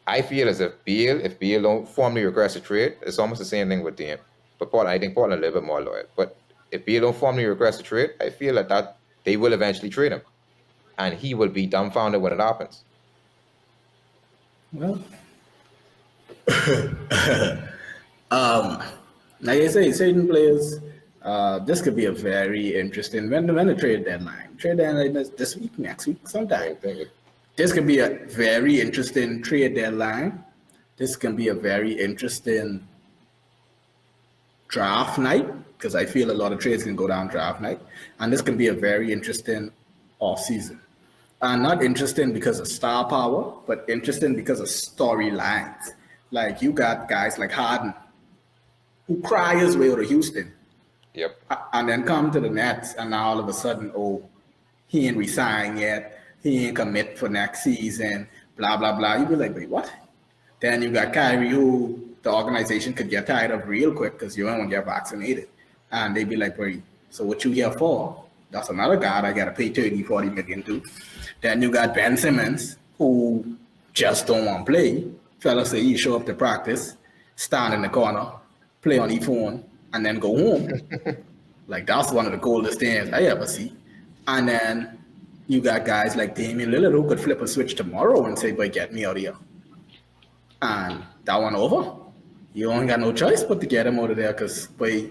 I feel as if Beal don't formally request a trade, it's almost the same thing with DM. But Portland, I think Portland a little bit more loyal. But if Beal don't formally request a trade, I feel that they will eventually trade him. And he will be dumbfounded when it happens. Well, like I say, certain players, this could be a very interesting when the trade deadline. Trade deadline is this week, next week, sometime. I think This can be a very interesting trade deadline. This can be a very interesting draft night because I feel a lot of trades can go down draft night, and this can be a very interesting off season. And not interesting because of star power, but interesting because of storylines. Like you got guys like Harden who cry his way out of Houston Yep. and then come to the Nets, and now all of a sudden, oh, he ain't resign yet. He ain't commit for next season. Blah blah blah. You be like, wait, what? Then you got Kyrie, who the organization could get tired of real quick because you don't want to get vaccinated, and they be like, wait, so what you here for? That's another guy I gotta pay 30, 40 million to. Then you got Ben Simmons, who just don't want to play. Fella say he show up to practice, stand in the corner, play on the phone, and then go home. Like that's one of the coldest things I ever see. And then you got guys like Damian Lillard who could flip a switch tomorrow and say, "Boy, get me out of here." And that one over. You ain't got no choice but to get him out of there because, boy,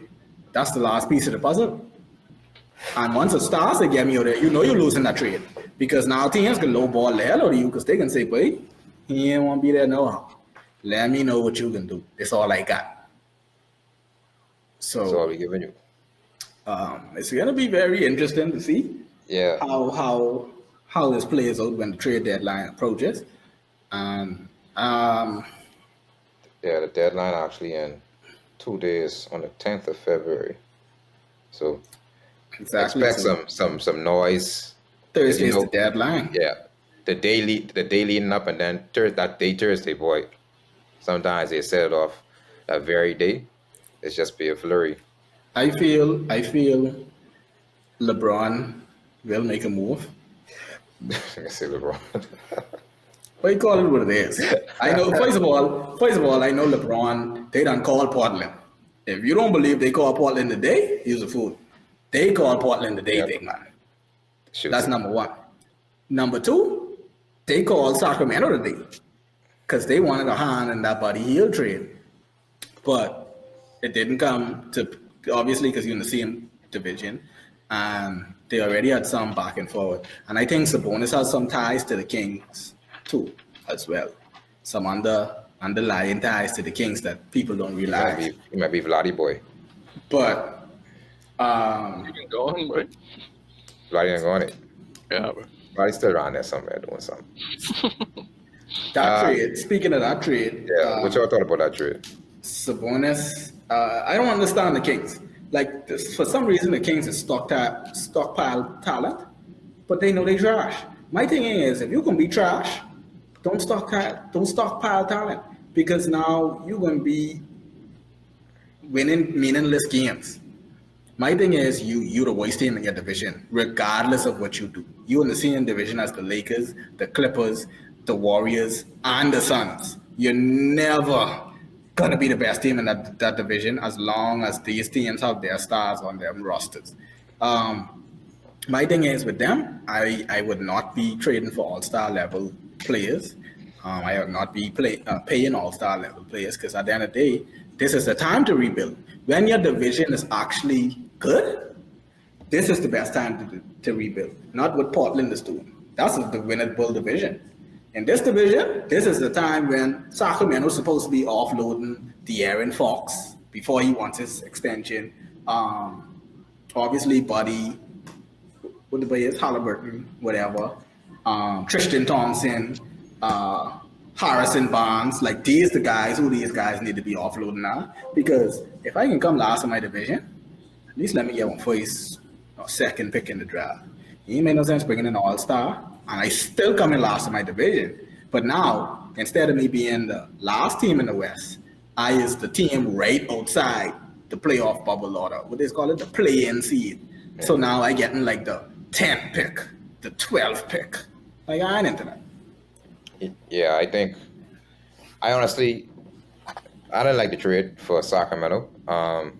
that's the last piece of the puzzle. And once it starts to get me out there, you know you're losing that trade. Because now teams can lowball the hell out of you because they can say, boy, he ain't want to be there no. Let me know what you can do. That's all I got. That's all we giving you. It's going to be very interesting to see Yeah. how this plays out when the trade deadline approaches. And Yeah, the deadline actually in 2 days on the 10th of February. So exactly. expect some noise. Thursday's You know, the deadline. Yeah. The day leading up, and then that day Thursday, boy. Sometimes they set it off that very day. It's just be a flurry. I feel LeBron will make a move. I say LeBron. But you call it what it is. I know. First of all, I know LeBron. They done call Portland. If you don't believe they call Portland today, you're a fool. They call Portland today, Yep. big man. Shoot. That's number one. Number two, they called Sacramento today because they wanted a hand in that Buddy Hield trade, but it didn't come to obviously because you're in the same division, and they already had some back and forward. And I think Sabonis has some ties to the Kings too, as well. Some underlying ties to the Kings that people don't realize. He might be Vladdy boy. But You can go on, bro. Vladdy ain't going it. Yeah, bro. Vladdy's still around there somewhere doing something. that trade, speaking of that trade, Yeah. What y'all thought about that trade? Sabonis, I don't understand the Kings. Like for some reason, the Kings is stockpile talent, but they know they trash. My thing is, if you can be trash, don't stockpile talent because now you're gonna be winning meaningless games. My thing is, you're the worst team in your division, regardless of what you do. You're in the same division as the Lakers, the Clippers, the Warriors, and the Suns. You're never gonna be the best team in that division as long as these teams have their stars on their rosters. My thing is with them, I would not be trading for all-star level players. I would not be paying all-star level players because at the end of the day, this is the time to rebuild. When your division is actually good, this is the best time to rebuild. Not what Portland is doing. That's the winnable division. In this division, this is the time when Sacramento is supposed to be offloading De'Aaron Fox before he wants his extension. Obviously, Buddy, what the boy is, Halliburton, whatever. Tristan Thompson, Harrison Barnes. Like these guys need to be offloading now. Because if I can come last in my division, at least let me get one first or second pick in the draft. It made no sense bringing an all-star, and I still come in last in my division. But now, instead of me being the last team in the West, I is the team right outside the playoff bubble order. What they call it, the play-in seed. Yeah. So now I getting like the 10th pick, the 12th pick. Like I ain't into that. Yeah, I honestly, I didn't like the trade for Sacramento. I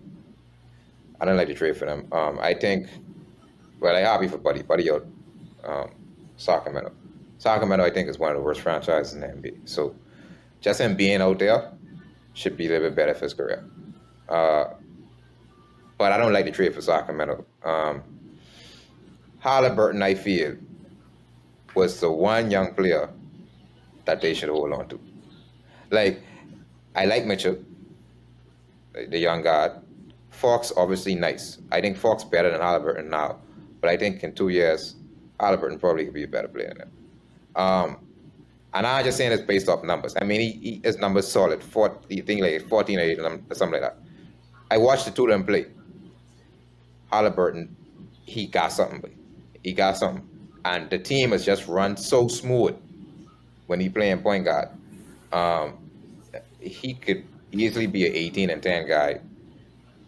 didn't like the trade for them. I think, well, I'm happy for Buddy. Buddy out Sacramento. Sacramento, I think, is one of the worst franchises in the NBA. So just him being out there should be a little bit better for his career. But I don't like the trade for Sacramento. Halliburton, I feel, was the one young player that they should hold on to. Like, I like Mitchell, the young guard. Fox, obviously nice. I think Fox better than Halliburton now. But I think in 2 years, Halliburton probably could be a better player than him. And I'm just saying it's based off numbers. I mean, his numbers solid. 14 or 8 or something like that. I watched the two of them play. Halliburton, he got something. He got something. And the team has just run so smooth when he playing point guard. He could easily be an 18 and 10 guy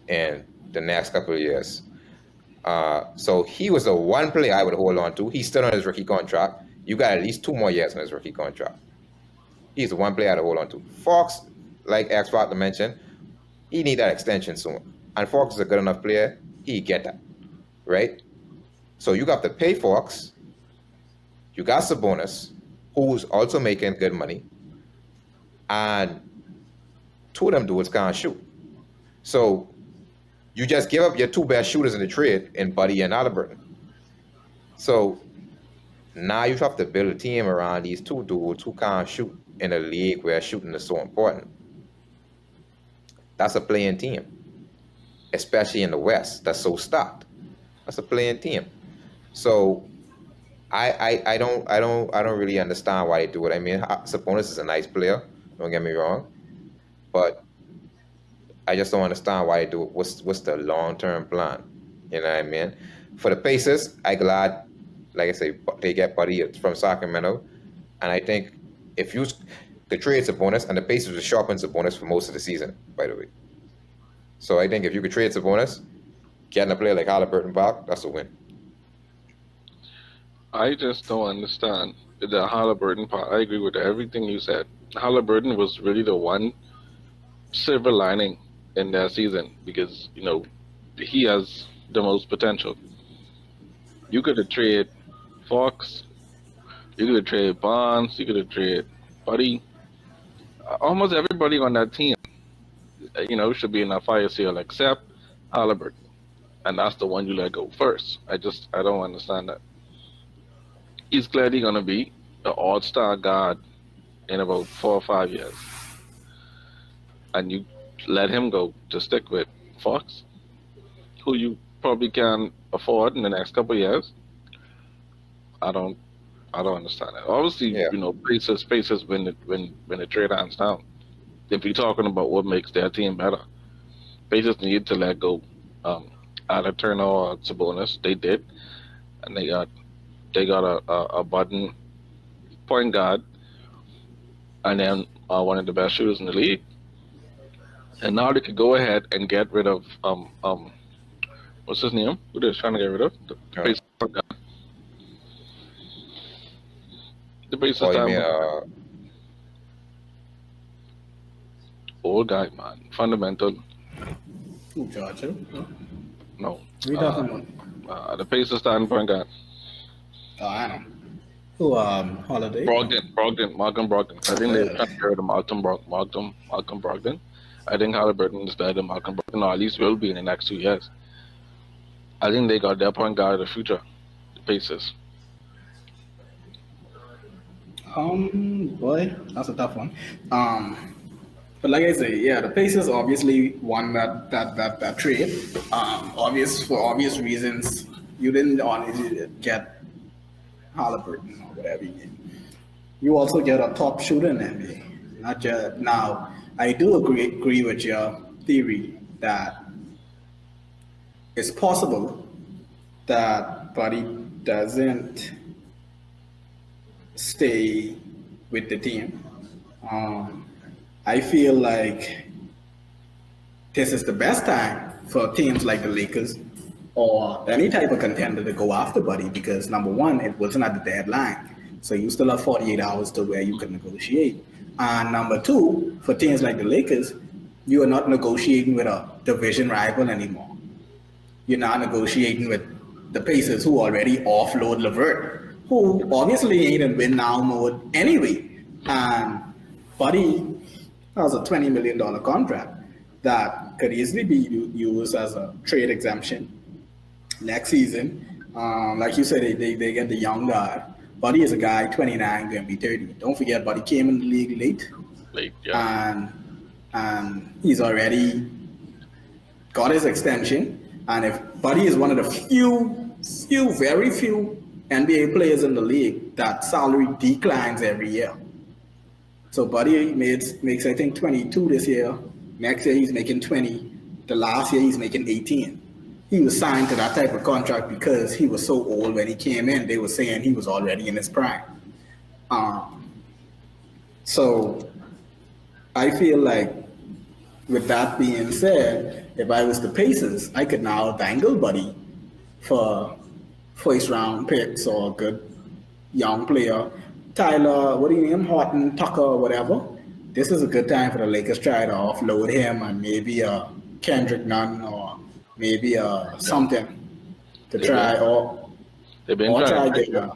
in the next couple of years. So he was the one player I would hold on to. He's still on his rookie contract. You got at least 2 more years on his rookie contract. He's the one player I'd hold on to. Fox, like Xperts mentioned, he need that extension soon. And Fox is a good enough player, he get that, right? So you got to pay Fox. You got Sabonis, who's also making good money. And 2 of them dudes can't shoot. So you just give up your 2 best shooters in the trade in Buddy and Halliburton. So now you have to build a team around these 2 dudes who can't shoot in a league where shooting is so important. That's a playing team, especially in the West. That's so stocked. That's a playing team. So I don't really understand why they do it. I mean, Sabonis is a nice player. Don't get me wrong, but I just don't understand why they do it. What's the long-term plan? You know what I mean? For the Pacers, I'm glad, like I say, they get Buddy from Sacramento. And I think if you could trade Sabonis, and the Pacers will sharpen Sabonis for most of the season, by the way. So I think if you could trade Sabonis, getting a player like Halliburton back, that's a win. I just don't understand the Halliburton part. I agree with everything you said. Halliburton was really the one silver lining in their season because, you know, he has the most potential. You could have traded Fox, you could have traded Barnes, you could have traded Buddy. Almost everybody on that team, you know, should be in a fire sale except Halliburton. And that's the one you let go first. I don't understand that. He's clearly going to be an all-star guard in about 4 or 5 years. And you let him go to stick with Fox, who you probably can afford in the next couple of years. I don't understand that. Obviously, Yeah. you know, Pacers when the trade hands down. If you're talking about what makes their team better, Pacers need to let go either Turner or Sabonis. They did, and they got a button point guard, and then one of the best shooters in the league. And now they could go ahead and get rid of what's his name? Who they're trying to get rid of? The Pacers guy. The Pacers Oh, you guy. mean, Old guy, man. Fundamental. Who, Georgia? No. We talking about? The Pacers starting point guard. Oh, I know. Who, Holiday? Malcolm Brogdon. I think they're trying to get rid of Malcolm Brogdon. I think Halliburton is better than Malcolm Brogdon, or at least will be in the next 2 years. I think they got their point guard of the future, the Pacers. Boy, that's a tough one. But like I say, yeah, the Pacers obviously won that trade. For obvious reasons, you didn't honestly get Halliburton or whatever you need. You also get a top shooter in the NBA. Not just now. I do agree with your theory that it's possible that Buddy doesn't stay with the team. I feel like this is the best time for teams like the Lakers or any type of contender to go after Buddy because number one, it wasn't at the deadline. So you still have 48 hours to where you can negotiate. And number two, for teams like the Lakers, you are not negotiating with a division rival anymore. You're not negotiating with the Pacers who already offload LeVert, who obviously ain't in win now mode anyway. And Buddy has a $20 million contract that could easily be used as a trade exemption next season. Like you said, they get the young guy. Buddy is a guy, 29, going to be 30. Don't forget, Buddy came in the league late. Yeah. And he's already got his extension. And if Buddy is one of the very few NBA players in the league that salary declines every year. So Buddy makes I think 22 this year. Next year he's making 20. The last year he's making 18. He was signed to that type of contract because he was so old when he came in. They were saying he was already in his prime. So I feel like with that being said, if I was the Pacers, I could now dangle Buddy for first round picks or a good young player. Tyler, what do you name? Horton, Tucker, whatever. This is a good time for the Lakers try to offload him and maybe a Kendrick Nunn or maybe something to try They've been or try trying.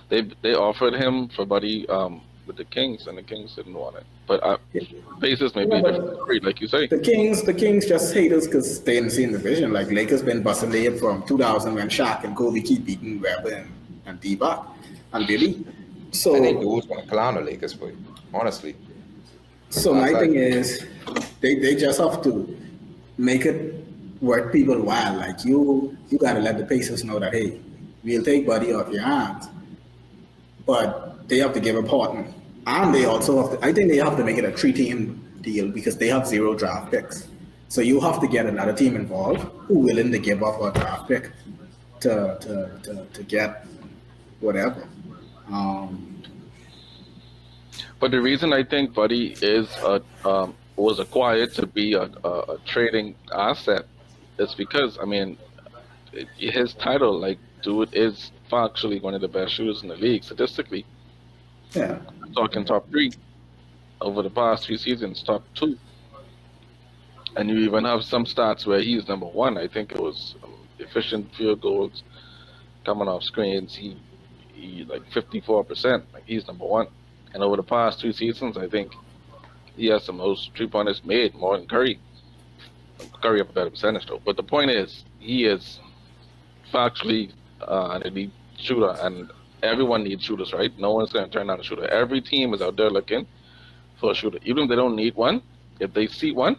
get They offered him for Buddy with the Kings, and the Kings didn't want it. But Pacers may be a different breed, like you say. The Kings just hate us because they didn't see in the vision. Like Lakers been busting their head from 2000 when Shaq and Kobe keep beating Webber and D-Bop and Billy. So I think dudes want to clown the Lakers, but honestly. So my thing is, they just have to make it worth people while. Like you gotta let the Pacers know that hey, we'll take Buddy off your hands, but they have to give up Horton, and they also have to. I think they have to make it a 3-team deal because they have 0 draft picks. So you have to get another team involved who willing to give up a draft pick to get whatever. But the reason I think Buddy was acquired to be a trading asset is because, I mean, his title, like, dude is actually one of the best shooters in the league statistically. Yeah. I'm talking top 3 over the past 3 seasons, top 2. And you even have some stats where he's number 1. I think it was efficient field goals coming off screens. He like 54%. Like he's number 1. And over the past 2 seasons, I think he has the most 3-pointers made, more than Curry. Curry have a better percentage though. But the point is, he is factually an elite shooter, and everyone needs shooters, right? No one's going to turn down a shooter. Every team is out there looking for a shooter. Even if they don't need one, if they see one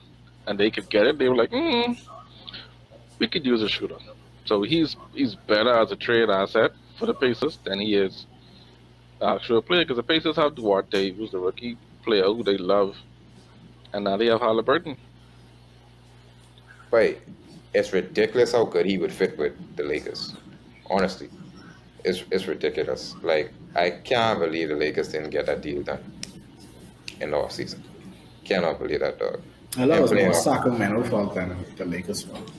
and they could get it, they were like, we could use a shooter. So he's better as a trade asset for the Pacers than he is actual player, because the Pacers have Duarte, who's the rookie player who they love, and now they have Halliburton. But it's ridiculous how good he would fit with the Lakers. Honestly, it's ridiculous. Like I can't believe the Lakers didn't get that deal done in the offseason. Cannot believe that, dog. I love it was more Sacramento fault than the Lakers fault.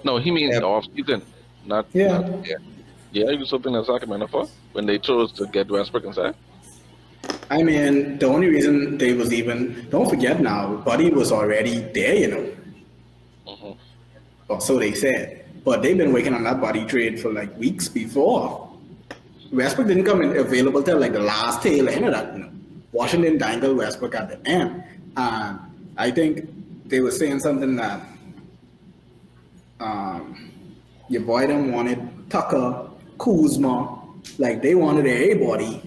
No, he means the offseason, not. Yeah. Not, yeah, you something that Sacramento for when they chose to get Westbrook inside. I mean, the only reason they was even, don't forget now, Buddy was already there, you know. Mm-hmm. Or so they said. But they've been working on that body trade for like weeks before. Westbrook didn't come in available till like the last tail end of that. Washington dangled Westbrook at the end. And I think they were saying something that your boy them wanted Tucker, Kuzma, like they wanted everybody,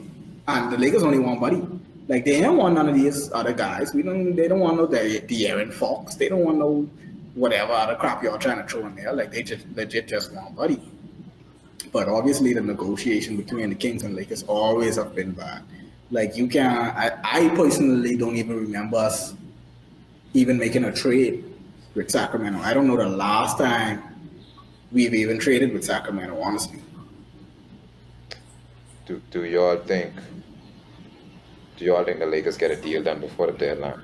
and the Lakers only want Buddy. Like they don't want none of these other guys. They don't want no De'Aaron Fox. They don't want no whatever other crap y'all trying to throw in there. Like they just legit just want Buddy. But obviously the negotiation between the Kings and Lakers always have been bad. Like you can't. I personally don't even remember us even making a trade with Sacramento. I don't know the last time we've even traded with Sacramento, honestly. Do y'all think the Lakers get a deal done before the deadline?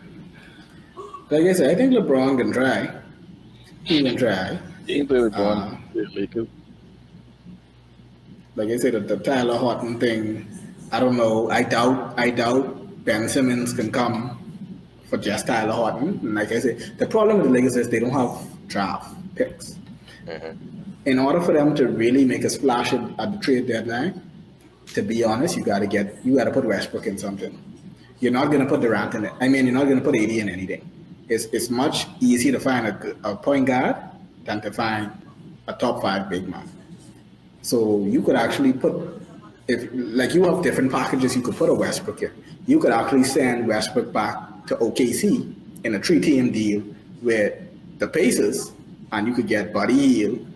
Like I said, I think LeBron can try. He can try. Ain't there LeBron Lakers? Like I said, the Tyler Horton thing, I don't know. I doubt Ben Simmons can come for just Tyler Horton. And like I said, the problem with the Lakers is they don't have draft picks. Mm-hmm. In order for them to really make a splash at the trade deadline, to be honest, you gotta put Westbrook in something. You're not gonna put Durant in it. I mean, you're not gonna put AD in anything. It's much easier to find a point guard than to find a top 5 big man. So you could actually put, if like you have different packages, you could put a Westbrook in. You could actually send Westbrook back to OKC in a 3-team deal with the Pacers, and you could get Buddy Hield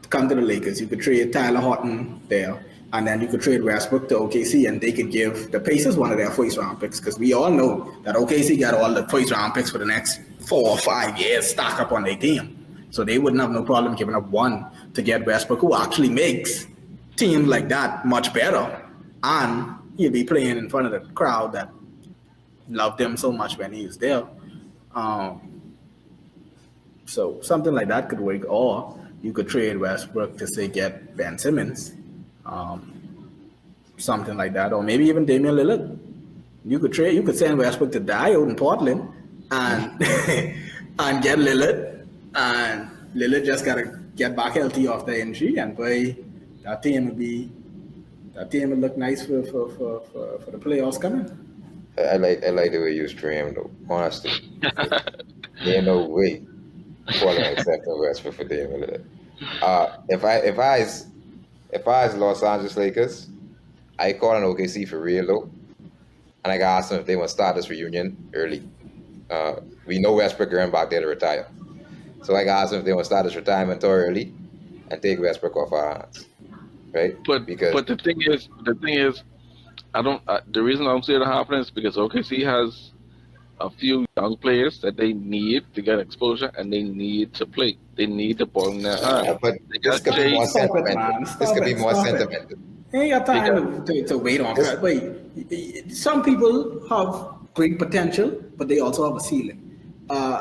come to the Lakers. You could trade Tyler Horton there, and then you could trade Westbrook to OKC, and they could give the Pacers one of their first-round picks, because we all know that OKC got all the first-round picks for the next 4 or 5 years stacked up on their team. So they wouldn't have no problem giving up one to get Westbrook, who actually makes teams like that much better, and he'll be playing in front of the crowd that loved him so much when he was there. So something like that could work, or you could trade Westbrook to say get Ben Simmons, something like that, or maybe even Damian Lillard. You could send Westbrook to die out in Portland and and get Lillard, and Lillard just gotta get back healthy off the injury, and boy, that team would look nice for the playoffs coming. I like the way you stream though. Honestly, there ain't no way Portland accepting Westbrook for Damian Lillard. If I was Los Angeles Lakers, I call an OKC for real though, and I got ask them if they want to start this reunion early. We know Westbrook going back there to retire, so I got ask them if they want to start this retirement tour early and take Westbrook off our hands, right? But the thing is, I don't. The reason I don't see it happening is because OKC has a few young players that they need to get exposure, and they need to play. They need the ball in their hand. But this could be more sentimental. This could be more sentimental. Ain't got time to wait on that. Wait, some people have great potential, but they also have a ceiling.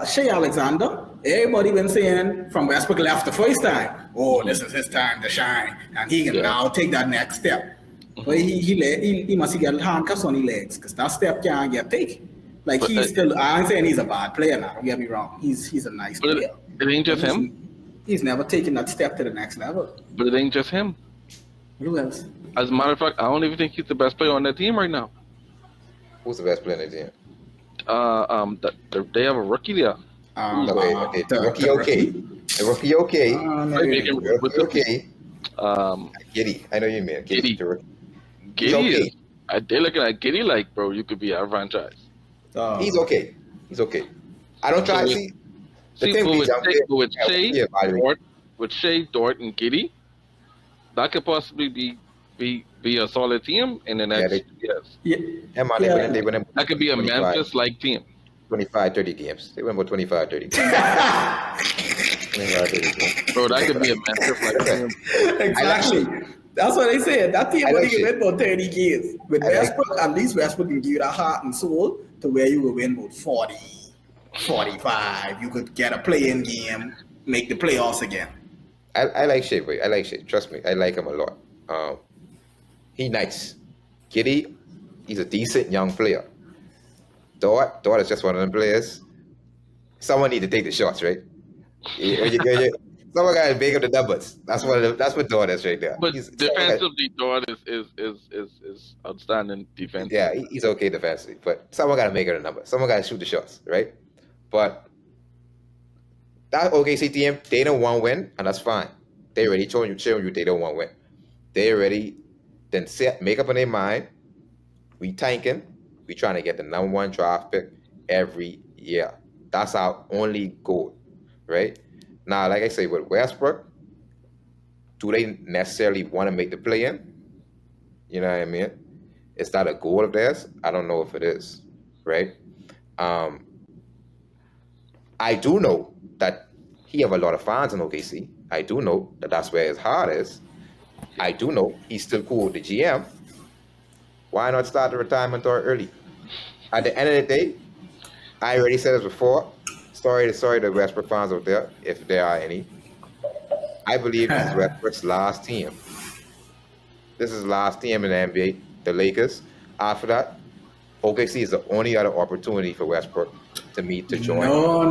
Shea Alexander, everybody been saying from Westbrook left the first time, oh, this is his time to shine, and he can now take that next step. But he must get handcuffs on his legs, because that step can't get taken. Like he's still, I ain't saying he's a bad player now, don't get me wrong. He's a nice player. It ain't just him. He's never taken that step to the next level. But it ain't just him. Who else? As a matter of fact, I don't even think he's the best player on that team right now. Who's the best player in the team? They have a rookie there. The rookie okay. The rookie okay. Giddy. I know you mean Giddy. Giddy okay. They're looking at Giddy like, bro, you could be our franchise. He's okay. I don't try to see. With Shea, Dort, and Giddy, that could possibly be a solid team in the next years. That could be a Memphis-like team. 25, 30 games. They win about 25, 30 games. Bro, that could be a Memphis-like team. Exactly. That's what they said. That team would win about 30 games. With Westbrook, at least Westbrook can give you that heart and soul to where you will win about 40, 45. You could get a play-in game, make the playoffs again. I like Shea, boy. I like Shea. Trust me, I like him a lot. He nice. Giddy, he's a decent young player. Dort is just one of them players. Someone need to take the shots, right? Someone got to make up the numbers. That's what Dort is right there. But Someone got, defensively, Dort is outstanding yeah, defensively. he's okay defensively, but someone got to make it a number. Someone got to shoot the shots, right? But that OKC team, they don't want to win, and that's fine. They already showing you they don't want to win. They already then make up in their mind. We tanking. We trying to get the number 1 draft pick every year. That's our only goal, right? Now, like I say, with Westbrook, do they necessarily want to make the play-in? You know what I mean? Is that a goal of theirs? I don't know if it is, right? I do know that he have a lot of fans in OKC. I do know that that's where his heart is. I do know he's still cool with the GM. Why not start the retirement tour early? At the end of the day, I already said this before. Sorry to Westbrook fans out there, if there are any. I believe this is Westbrook's last team. This is the last team in the NBA, the Lakers. After that, OKC is the only other opportunity for Westbrook to join.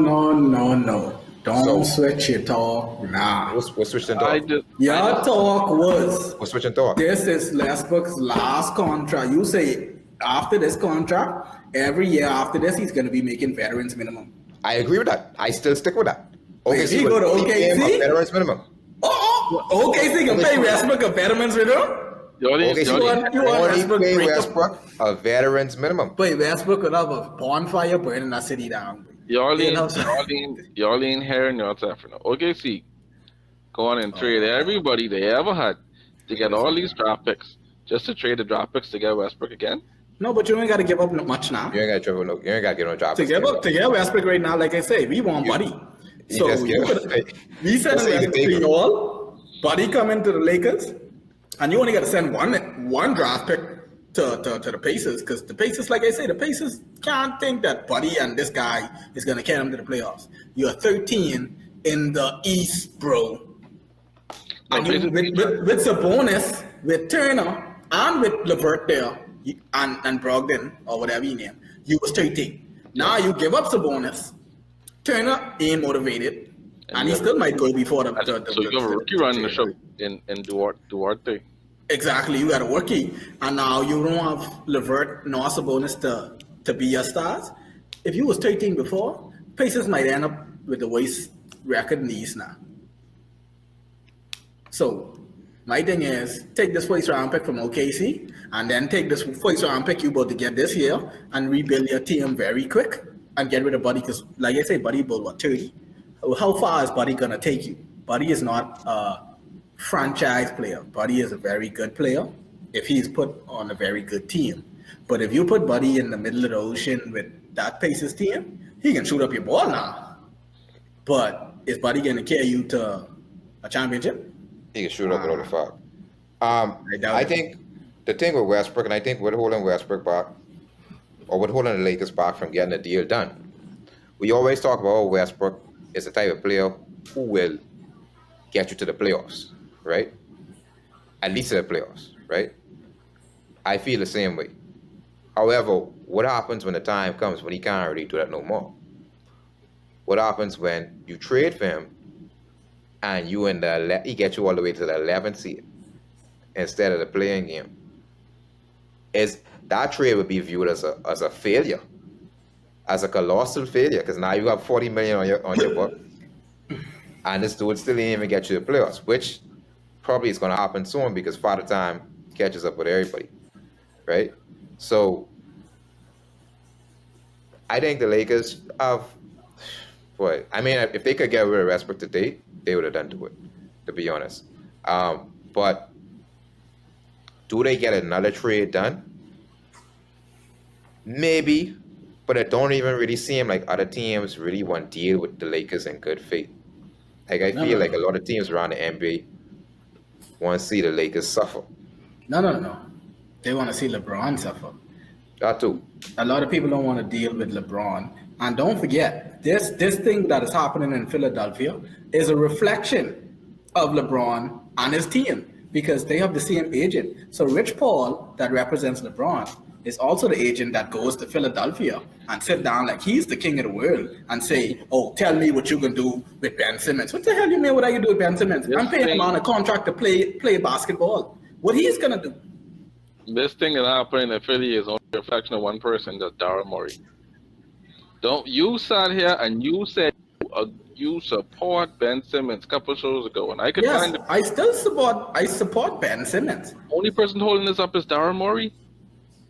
No. Don't switch your talk now. We're switching talk. Your talk was, We're switching talk. this is Westbrook's last contract. You say after this contract, every year after this, he's going to be making veterans minimum. I agree with that. I still stick with that. If he go to only pay him a OKC? veterans minimum. OKC can pay Westbrook a veterans minimum? You only Westbrook pay break up- Westbrook a veterans minimum. But Westbrook would have a bonfire burning that city down. Y'all You know? ain't hearing North Africa. OKC, go on and trade everybody they ever had to get all these draft picks, just to trade the draft picks to get Westbrook again. No, but you ain't got to give up much now. You ain't got to give no job. To get Westbrook right now, like I say, we want Buddy. So we send Westbrook to y'all. Buddy come into the Lakers, and you only got to send one draft pick to the Pacers, because the Pacers, like I say, the Pacers can't think that Buddy and this guy is going to carry them to the playoffs. You're 13 in the East, bro. And with Sabonis, with Turner, and with LeVert there, and Brogdon, or whatever you name, you was 13. Now you give up Sabonis. Turner ain't motivated, and he still might go before the So you have a rookie running the show in Duarte. Exactly, you got a rookie, and now you don't have LeVert nor Sabonis to be your stars. If you was 13 before, Pacers might end up with the worst record in the East now. So my thing is, take this first round pick from OKC, and then take this first round pick you about to get this year, and rebuild your team very quick, and get rid of Buddy, because like I say, Buddy about 30. How far is Buddy gonna take you? Buddy is not franchise player. Buddy is a very good player if he's put on a very good team. But if you put Buddy in the middle of the ocean with that Pacers team, he can shoot up your ball now. But is Buddy going to carry you to a championship? He can shoot up without a foul. I think the thing with Westbrook, and I think we're holding Westbrook back, or we're holding the Lakers back from getting the deal done. We always talk about Westbrook is the type of player who will get you to the playoffs, right? At least to the playoffs, right? I feel the same way. However, what happens when the time comes when he can't really do that no more? What happens when you trade for him and he gets you all the way to the 11th seed instead of the playing game? Is that trade would be viewed as a failure, as a colossal failure, because now you have $40 million on your book, and this dude still didn't even get you the playoffs, which probably is going to happen soon because Father Time catches up with everybody, right? So I think the Lakers have, if they could get rid of Westbrook today, they would have done to it, to be honest. But do they get another trade done? Maybe, but I don't even really seem like other teams really want to deal with the Lakers in good faith. Like I feel like a lot of teams around the NBA want to see the Lakers suffer. No. They want to see LeBron suffer. That too. A lot of people don't want to deal with LeBron. And don't forget, this thing that is happening in Philadelphia is a reflection of LeBron and his team, because they have the same agent. So Rich Paul, that represents LeBron, is also the agent that goes to Philadelphia and sit down like he's the king of the world and say, "Oh, tell me what you can do with Ben Simmons." What the hell you mean? What are you do with Ben Simmons? This I'm paying him thing, on a contract to play basketball. What he's gonna do? this thing that happened in Philly is only a reflection of one person, that's Daryl Morey. Don't you sat here and you said you support Ben Simmons a couple shows ago, and I could Yes, find the I still support Ben Simmons. only person holding this up is Daryl Morey.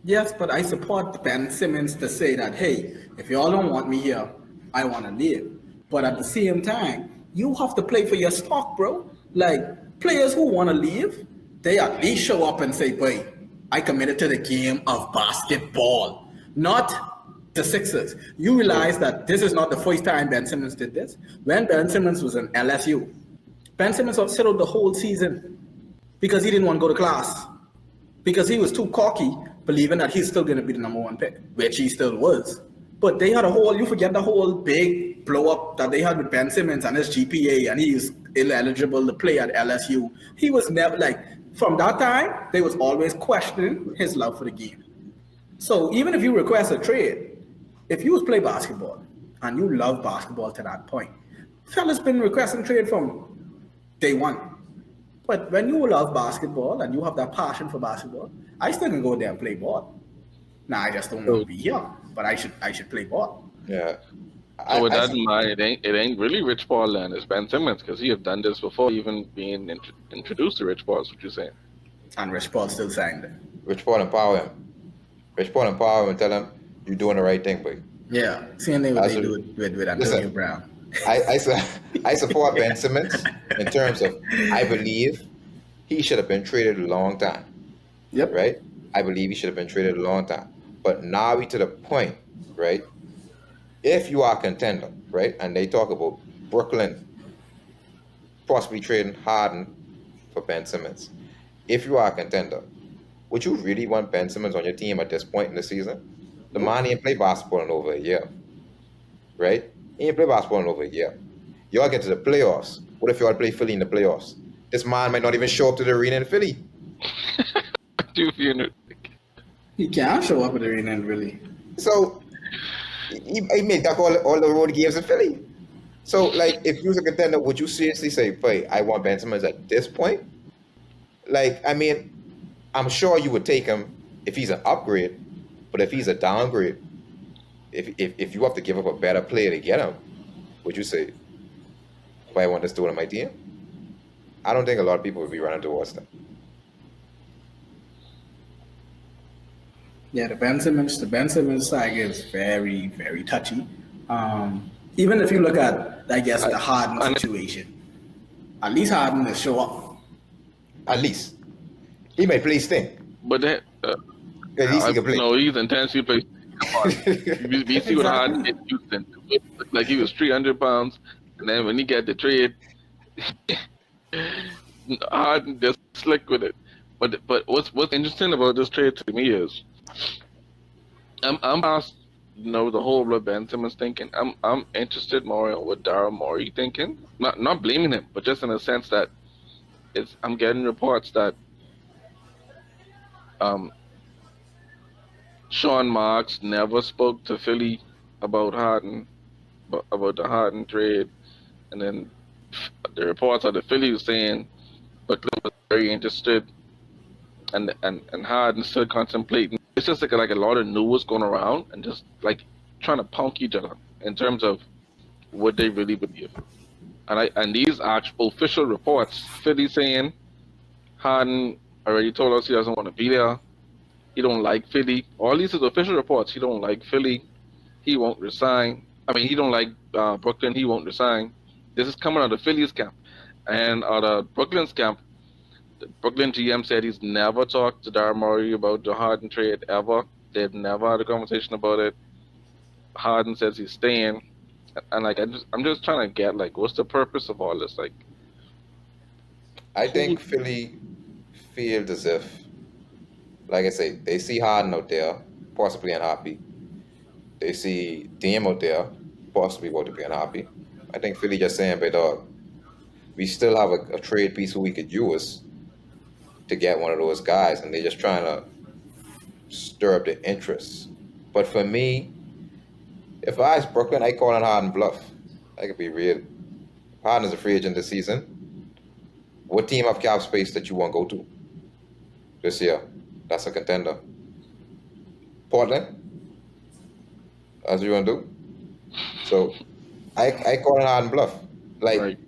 Yes, but I support Ben Simmons to say that, hey, if y'all don't want me here, I want to leave. But at the same time, you have to play for your stock, bro. Like, players who want to leave, they at least show up and say, boy, I committed to the game of basketball, not the Sixers. You realize that this is not the first time Ben Simmons did this. When Ben Simmons was in LSU, Ben Simmons was settled the whole season because he didn't want to go to class, because he was too cocky, believing that he's still going to be the number one pick, which he still was. But they had you forget the whole big blow up that they had with Ben Simmons and his GPA, and he's ineligible to play at LSU. He was never, like, from that time, they was always questioning his love for the game. So even if you request a trade, if you play basketball and you love basketball to that point, fella's been requesting trade from day one. But when you love basketball and you have that passion for basketball, I still can go there and play ball. Now I just don't want to be here, but I should play ball. Yeah. So with that in mind, it ain't really Rich Paul then, it's Ben Simmons, because he have done this before even being introduced to Rich Paul, is what you're saying. And Rich Paul still signed it. Rich Paul empower him. Rich Paul empower him and tell him you're doing the right thing, boy. Yeah, same thing what they do with Antonio Brown. I support Ben Simmons in terms of I believe he should have been traded a long time. Yep. Right? I believe he should have been traded a long time. But now we to the point, right? If you are a contender, right, and they talk about Brooklyn possibly trading Harden for Ben Simmons. If you are a contender, would you really want Ben Simmons on your team at this point in the season? The man ain't played basketball in over a year, right? He ain't played basketball in over a year. Y'all get to the playoffs. What if y'all play Philly in the playoffs? This man might not even show up to the arena in Philly. He can't show up at the arena in Philly. So he made up all the road games in Philly. So, like, if you was a contender, would you seriously say, "Hey, I want Ben Simmons at this point"? Like, I mean, I'm sure you would take him if he's an upgrade, but if he's a downgrade, if you have to give up a better player to get him, would you say, "Why I want this dude on my team"? I don't think a lot of people would be running towards them. Yeah, the Ben Simmons saga is very, very touchy. Even if you look at, I guess, the Harden situation, at least Harden will show up. At least he may play stink. But that, At least he can play. no, he's intensely play. We see what Harden did in Houston. Like he was 300 pounds, and then when he got the trade, Harden just slick with it. But what's interesting about this trade to me is, I'm past, the whole of Ben Simmons thinking. I'm interested more in what Daryl Morey thinking. Not blaming him, but just in a sense that I'm getting reports that Sean Marks never spoke to Philly about Harden, about the Harden trade, and then the reports are the Philly was saying Brooklyn was very interested, and Harden still contemplating. It's just like a lot of news going around and just like trying to punk each other in terms of what they really believe. And these actual official reports, Philly saying Harden already told us he doesn't want to be there. He don't like Philly. All these is official reports. He don't like Philly. He won't resign. I mean, he don't like Brooklyn. He won't resign. This is coming out of Philly's camp. And out of Brooklyn's camp, the Brooklyn GM said he's never talked to Daryl Morey about the Harden trade ever. They've never had a conversation about it. Harden says he's staying. And like, I'm just trying to get, like, what's the purpose of all this? Like, I think Philly feels as if, like I say, they see Harden out there, possibly unhappy. They see Dame out there, possibly about to be unhappy. I think Philly just saying, "But dog, we still have a trade piece who we could use to get one of those guys," and they're just trying to stir up the interest. But for me, if I was Brooklyn, I call on Harden bluff. I could be real. Harden is a free agent this season. What team have cap space that you want to go to this year? That's a contender. Portland. That's what you want to do. So I call on Harden bluff. Like Right.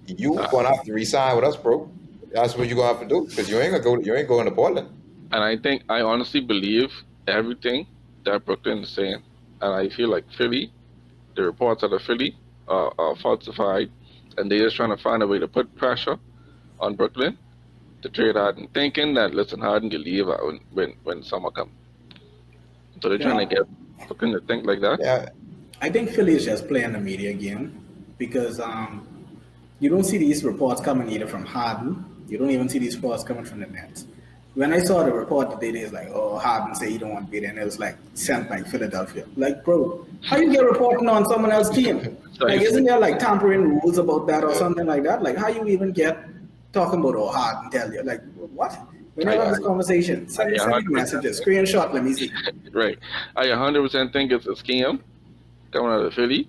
you gonna have to resign with us, bro. That's what you're gonna have to do because you ain't gonna go. You ain't going to Portland. And I honestly believe everything that Brooklyn is saying. And I feel like Philly, the reports out of Philly are falsified. And they're just trying to find a way to put pressure on Brooklyn to trade Harden, thinking that, listen, Harden can leave out when summer comes. So they're trying to get Brooklyn to think like that. Yeah, I think Philly is just playing the media game because you don't see these reports coming either from Harden. You don't even see these reports coming from the Nets. When I saw the report today, it's like, oh, Harden say he don't want to be there, and it was like sent by Philadelphia. Like, bro, how you get reporting on someone else's team? Like, isn't there like tampering rules about that or something like that? Like, how you even get talking about oh Harden tell you? Like, what? We never have this conversation. Send me messages, screenshot, let me see. Right. I 100% think it's a scam coming out of Philly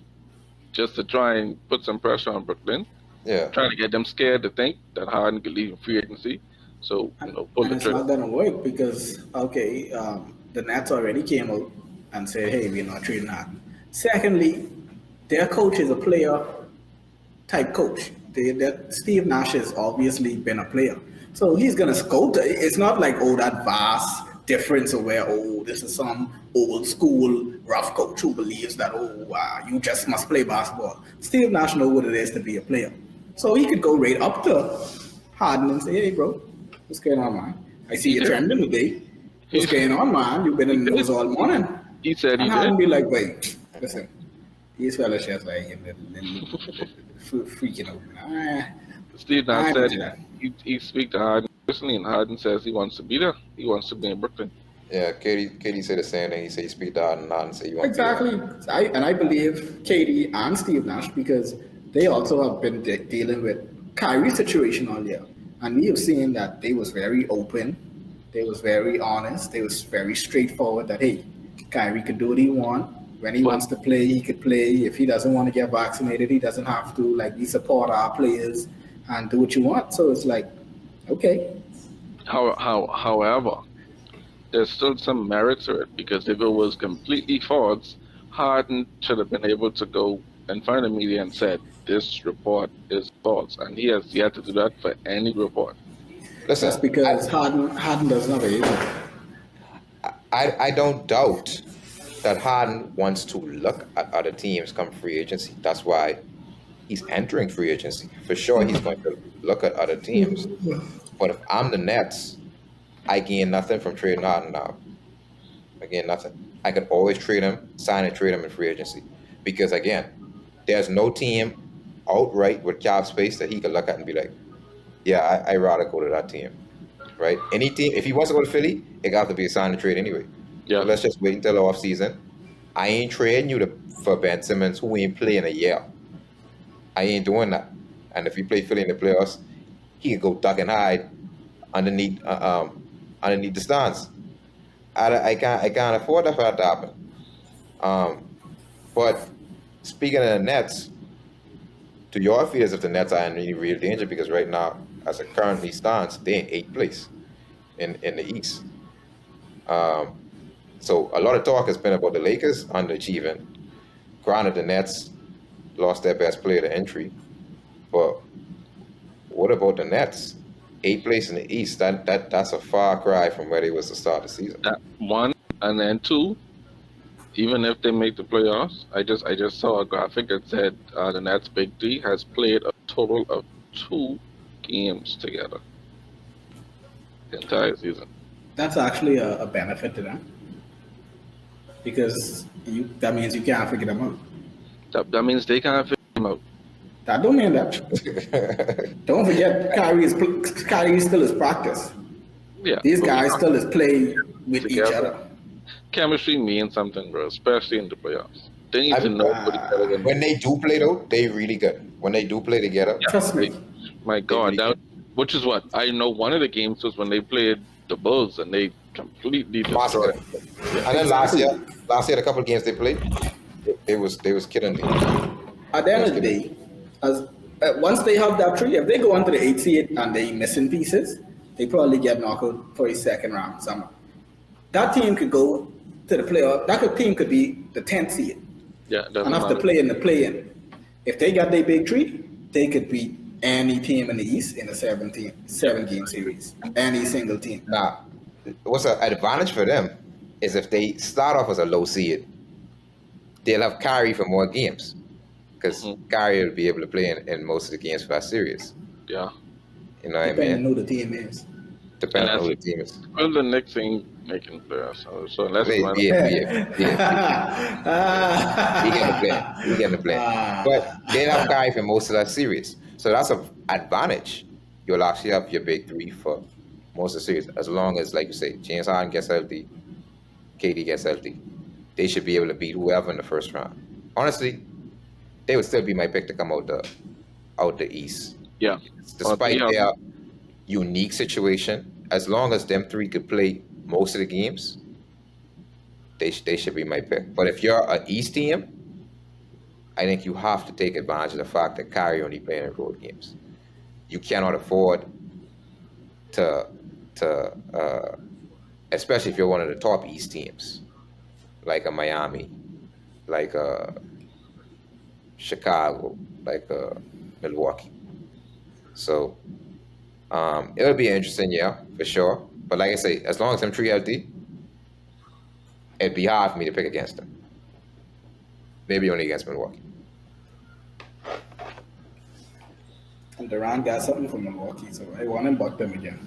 just to try and put some pressure on Brooklyn. yeah. Trying to get them scared to think that Harden could leave in free agency. So, pull And the it's trigger. not gonna work because the Nets already came out and said, "Hey, we're not trading Harden." Secondly, their coach is a player type coach. Steve Nash has obviously been a player, so he's gonna scope. It's not like that vast difference of where this is some old school rough coach who believes that you just must play basketball. Steve Nash knows what it is to be a player, so he could go right up to Harden and say, "Hey, bro. What's going on, man? I see you trending today. What's going on, man? You've been in the news all morning." He said he And Harden did. be like, "Wait, listen, these fellas just like freaking out. Steve I Nash know said that. he speak to Harden personally, and Harden says he wants to be there. He wants to be in Brooklyn. Yeah, Katie said the same thing. He said he speak to Harden and say you want to be Exactly. I believe Katie and Steve Nash because they also have been dealing with Kyrie's situation all year. And we have seen that they was very open, they was very honest, they was very straightforward that, hey, Kyrie can do what he want. When he wants to play, he could play. If he doesn't want to get vaccinated, he doesn't have to. Like, we support our players and do what you want. So it's like, okay. However, there's still some merit to it because if it was completely false, Harden should have been able to go in front of the media and said, this report is false. And he has yet to do that for any report. Listen, That's because Harden doesn't have an agent. I don't doubt that Harden wants to look at other teams come free agency. That's why he's entering free agency. For sure, he's going to look at other teams. But if I'm the Nets, I gain nothing from trading Harden now. I gain nothing. I could always trade him, sign and trade him in free agency. Because again, there's no team outright with cap space that he could look at and be like, yeah, I rather go to that team. Right? Any team, if he wants to go to Philly, it got to be a sign and trade anyway. Yeah. So let's just wait until the off season. I ain't trading you for Ben Simmons, who ain't playing a year. I ain't doing that. And if he play Philly in the playoffs, he could go duck and hide underneath the stands. I can't afford that for that to happen. But speaking of the Nets, to your fears if the Nets are in really real danger because right now, as it currently stands, they're in 8th place in the East. So a lot of talk has been about the Lakers underachieving. Granted, the Nets lost their best player to injury, but what about the Nets? 8th place in the East. That's a far cry from where they was to start the season. That one, and then two, even if they make the playoffs, I just saw a graphic that said the Nets Big Three has played a total of 2 games together the entire season. That's actually a benefit to them because that means you can't figure them out. That means they can't figure them out. That don't mean that. Don't forget, Kyrie still is practice. Yeah. These guys still is play with Together. each other. Chemistry means something, bro, especially in the playoffs. They need to know what each other can do. When they do play, though, they really good. When they do play together, Trust me. My God, which is what I know. One of the games was when they played the Bulls, and they completely Massacre. destroyed. And then last year, the couple of games they played, they was killing me. At the They end was of the killing day, as once they have that tree, if they go onto the 8th seed and they missing pieces, they probably get knocked out for a second round somehow. That team could go to the playoff. Team could be the 10th seed Yeah, it and doesn't have to matter. play in the play-in. If they got their big tree, they could beat any team in the East in a 7-game series. Any single team. Now, what's an advantage for them is if they start off as a low seed, they'll have Kyrie for more games because Kyrie will be able to play in most of the games for that series. Yeah. You know what I Depending on mean? who the team is. Depending on And who the that's team is. Well, the next thing making players. So unless Yeah, one, we getting the plan. But they have Kyrie for most of that series. So that's an advantage. You'll actually have your big three for most of the series. As long as, like you say, James Harden gets healthy, KD gets healthy, they should be able to beat whoever in the first round. Honestly, they would still be my pick to come out the East. yeah. Despite Yeah. their unique situation, as long as them three could play most of the games, they should be my pick. But if you're an East team, I think you have to take advantage of the fact that Kyrie only playing in road games. You cannot afford to especially if you're one of the top East teams, like a Miami, like a Chicago, like a Milwaukee. So it'll be an interesting year for sure. But like I say, as long as them three healthy, it'd be hard for me to pick against them. Maybe only against Milwaukee. And Durant got something from Milwaukee, so I want him buck them again.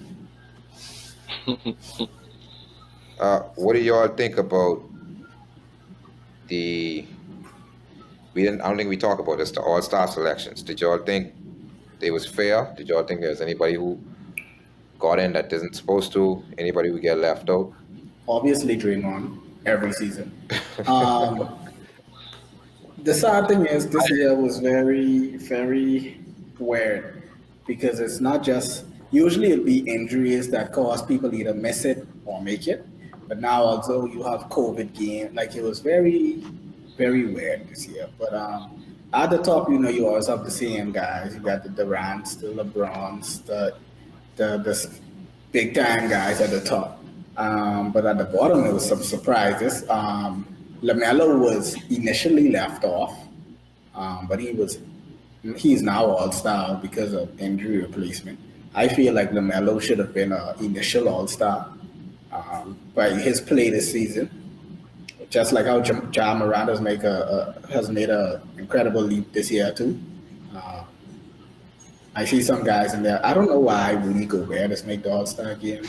What do y'all think about the? I don't think we talked about this. The All-Star selections. Did y'all think they was fair? Did y'all think there's anybody who got in that isn't supposed to? Anybody who get left out? Obviously, Draymond every season. The sad thing is, this year was very, very weird because it's not just usually it'd be injuries that cause people either miss it or make it. But now, although you have COVID game, like it was very, very weird this year. But at the top, you always have the same guys. You got the Durants, the LeBrons, the big time guys at the top. But at the bottom, there was some surprises. LaMelo was initially left off, but he's now All-Star because of injury replacement. I feel like LaMelo should have been an initial All-Star by his play this season. Just like how Ja Morant has made an incredible leap this year too. I see some guys in there. I don't know why Rudy Gobert just make the All-Star game.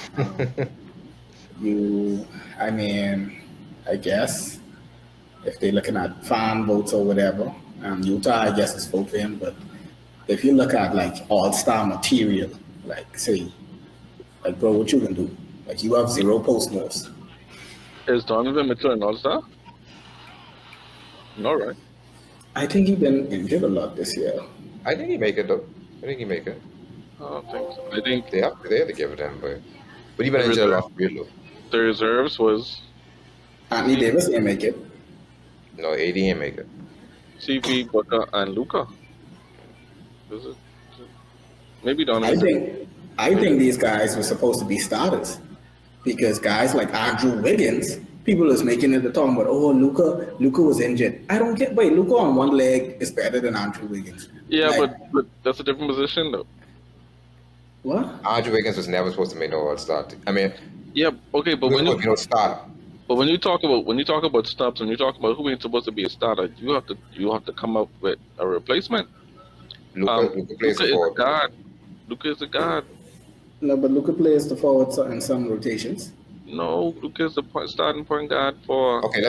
I guess if they're looking at fan votes or whatever, Utah, I guess, is vote for him. But if you look at like All-Star material, like say, like bro, what you can do? Like you have 0 post moves. Is Donovan Mitchell an All-Star? No, right? I think he's been injured a lot this year. I think he make it though. I think he make it. I don't think so. I think They have to give it to him, but he been injured a lot real low. the reserves was Anthony Davis didn't make it. No, AD ain't make it. CP, Booker, and Luka. Is it? Maybe I Donovan. think these guys were supposed to be starters because guys like Andrew Wiggins, people is making it the talk about, oh, Luka was injured. I don't get, wait, Luka on one leg is better than Andrew Wiggins. Yeah, Like, but that's a different position though. what? Andrew Wiggins was never supposed to make no All-Star. I mean, Yeah, okay, but he when was you start. but when you talk about stops and you talk about who ain't supposed to be a starter, you have to come up with a replacement. Luka plays Luka is a forward. god. Luka is a god. No, but Luka plays the forward in some rotations. No, Luka is the starting point guard for. Okay,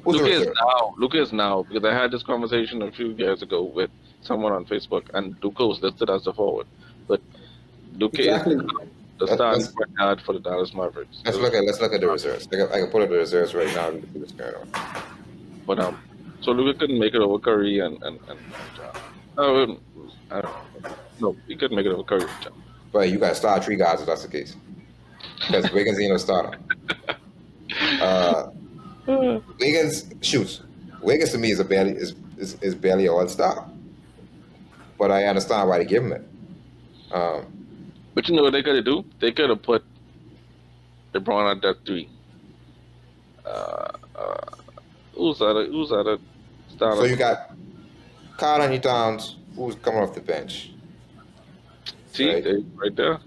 who's the reserve? Luka is now because I had this conversation a few years ago with someone on Facebook, and Luka was listed as the forward, but Luka Exactly. is the starting point guard for the Dallas Mavericks. Let's look at the reserves. I can pull up the reserves right now and see what's going on. But so Luka couldn't make it over Curry and I don't know. No, he couldn't make it over Curry. But you got to start 3 guys if that's the case. because Wiggins ain't no starter. Wiggins shoots. Wiggins to me is barely an all-star, but I understand why they give him it. But you know what they could have do? They could have put LeBron at that 3. Who's other starter? So you got Karl Anthony Towns, who's coming off the bench. See, right. right there.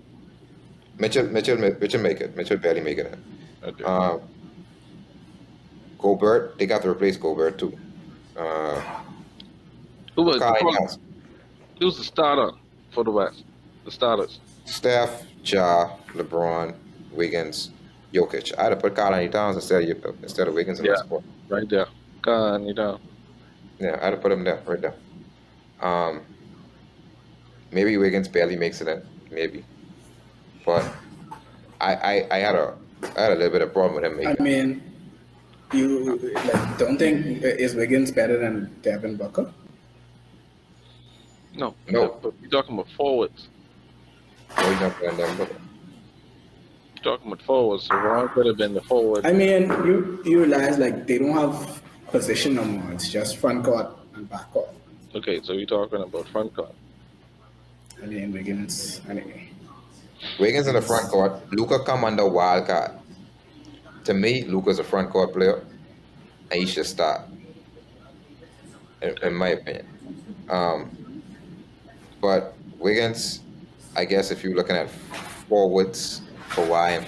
Mitchell make it. Mitchell barely making it. Okay. Gobert, they got to replace Gobert too. Who was Karl Anthony Towns. Who's the starter for the West? The starters. Steph, Ja, LeBron, Wiggins, Jokic. I'd have put Karl Anthony Towns instead of Wiggins in that spot. Right there. God, you know. Yeah, I'd have put him there, right there. Maybe Wiggins barely makes it in, maybe. But I had a little bit of problem with him making. I mean, you don't think is Wiggins better than Devin Booker? No. No. We're talking about forwards. No, he's not playing them, but We're talking about forwards. So Ron could have been the forward. I mean, you realize like they don't have position no more. It's just front court and back court. Okay, so we're talking about front court. I mean, Wiggins anyway. Wiggins in the front court. Luka come under wild card. To me, Luka's a front court player, and he should start. In my opinion. But Wiggins, I guess if you're looking at forwards, Kawhi and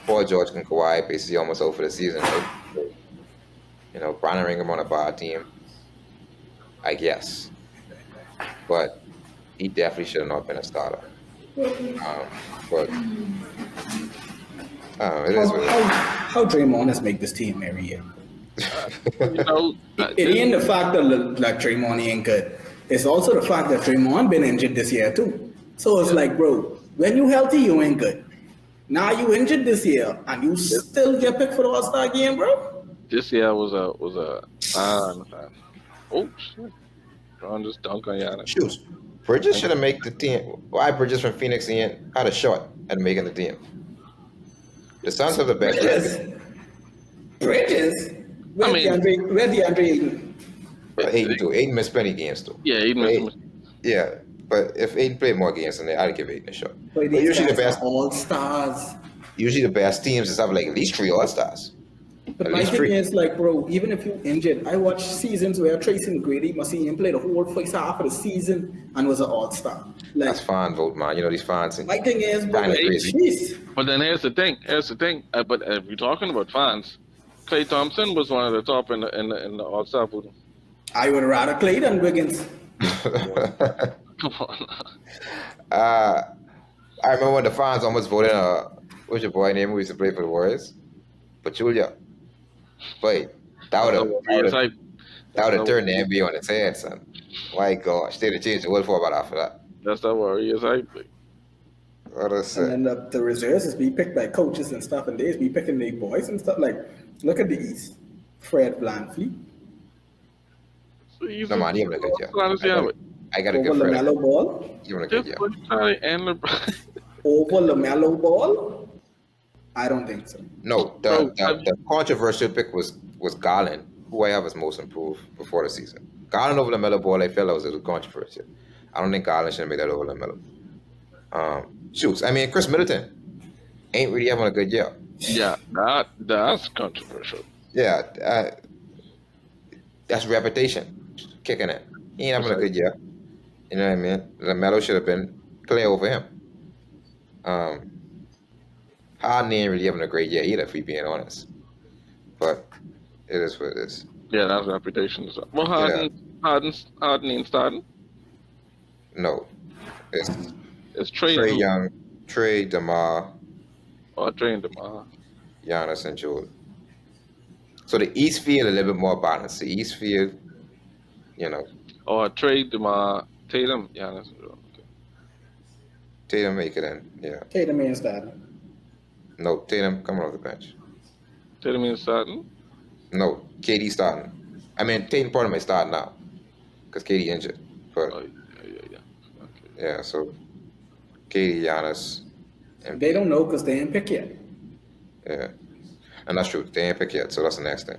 Paul George and Kawhi basically almost out for the season, right? You know, Brandon Ingram on a bar team, I guess. But he definitely should have not been a starter. But it is what it is. How Draymond has make this team every year. You know, It ain't the fact that like Draymond ain't good. It's also the fact that Draymond been injured this year too. So it's like, bro, when you healthy, you ain't good. Now you injured this year, and you still get picked for the All-Star game, bro. this year was a oh shit. Ron just dunk on Giannis. Shoot. Bridges should have made the team. Why Bridges from Phoenix had a shot at making the team? The Suns have the best record. Bridges? Where DeAndre Ayton? Aiden too. Aiden missed plenty games too. Yeah, he missed. Yeah, but if Aiden played more games than that, I'd give Aiden a shot. But But usually the best, All-Stars. usually the best teams is have like at least 3 All-Stars. But At my least thing 3. is, like, bro, even if you injured, I watched seasons where Tracy McGrady, must see him play the whole first half of the season and was an all-star. Like, That's fan vote, man. You know these fans. my thing is, bro, Kinda like, crazy. jeez. But then here's the thing. But if you're talking about fans, Klay Thompson was one of the top in the All-Star voting. I would rather Clay than Wiggins. Come on. I remember when the fans almost voted. What's your boy name who used to play for the Warriors? Pachulia. But that would have turned the NBA on its head, son. My gosh, they'd have changed the world format after that. That's the Warriors hype. What I said. And then the reserves is be picked by coaches and stuff, and they be picking their boys and stuff. Like, look at the East. Fred VanVleet. No man, you have a good job. I got a Over good friend. LaMelo Ball. You want a good Just job. put Klay and LeBron. Over LaMelo Ball? I don't think so. No, the controversial pick was Garland, who I have as most improved before the season. Garland over LaMelo Ball, I felt it was controversial. I don't think Garland should have made that over LaMelo. Shoots. I mean, Chris Middleton ain't really having a good year. Yeah, that's controversial. Yeah, that's reputation kicking it. He ain't having a good year. You know what I mean? LaMelo should have been Clay over him. Harden ain't really having a great year either, if we being honest. But it is what it is. Yeah, that's reputation. Well, Harden ain't starting. No, It's Trey Young, Trey, DeMar, or Trey and DeMar. Giannis, and Joel. So the East field a little bit more balanced. The East field, you know, Or Trey, DeMar, Tatum, Giannis. Okay. Tatum make it in. Yeah. Tatum ain't starting. No, Tatum coming off the bench. Tatum ain't starting. No, KD starting. I mean, Tatum probably may start now because KD injured. But Oh, yeah. Okay. yeah, so KD, Giannis, They don't know because they ain't pick yet. Yeah, and that's true. They ain't picked yet, so that's the next thing.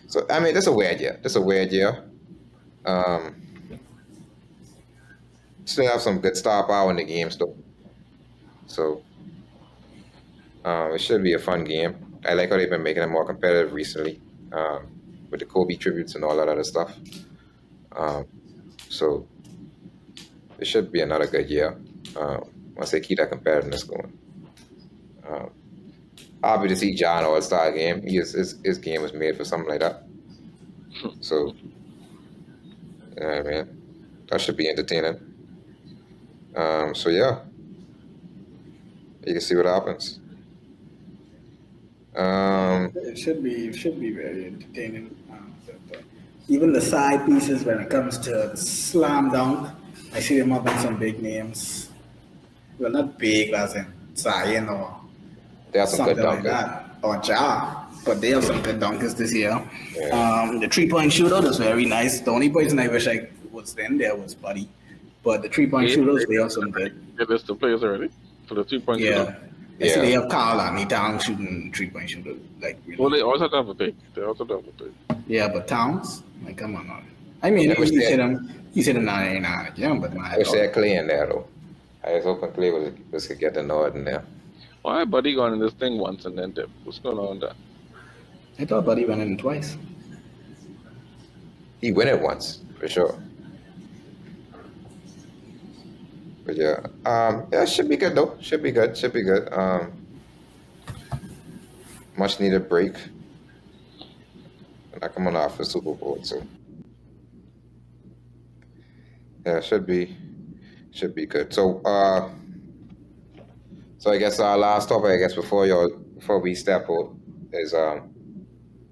So I mean, this a weird year. This a weird year. Still have some good star power in the game still. So it should be a fun game. I like how they've been making it more competitive recently, with the Kobe tributes and all that other stuff. So it should be another good year once they keep that competitiveness going. Happy to see John All-Star game. His game was made for something like that. So, you know what I mean? That should be entertaining. So yeah, you can see what happens. It should be very entertaining. Even the side pieces when it comes to slam dunk, I see them up in some big names. Well, not big as in Zion or They have some something good like dunkers. that, or Ja, but they have some good dunkers this year. Yeah. The 3-point shootout is very nice. The only person I wish I was in there was Buddy, but the 3-point shooters, they have some good. Get this to players already for the 3-point Yeah. shooter. I see Yeah. they have Carl and Towns shooting 3-point shooter. Like, really. Well, they also have to have a pick. They also have to have a pick. Yeah, but Towns, like, come on. I mean, I wish you they said had- him, you said him not young, but I wish they had Clay in there though. I was hoping Clay was could get the nod in there. Why Buddy gone in this thing once and then dip? What's going on there? I thought Buddy went in twice. He win it once for sure. But yeah, yeah, should be good though. Should be good. Should be good. Much needed break. Not coming off the Super Bowl, so yeah, should be good. So so I guess our last topic, I guess before we step out is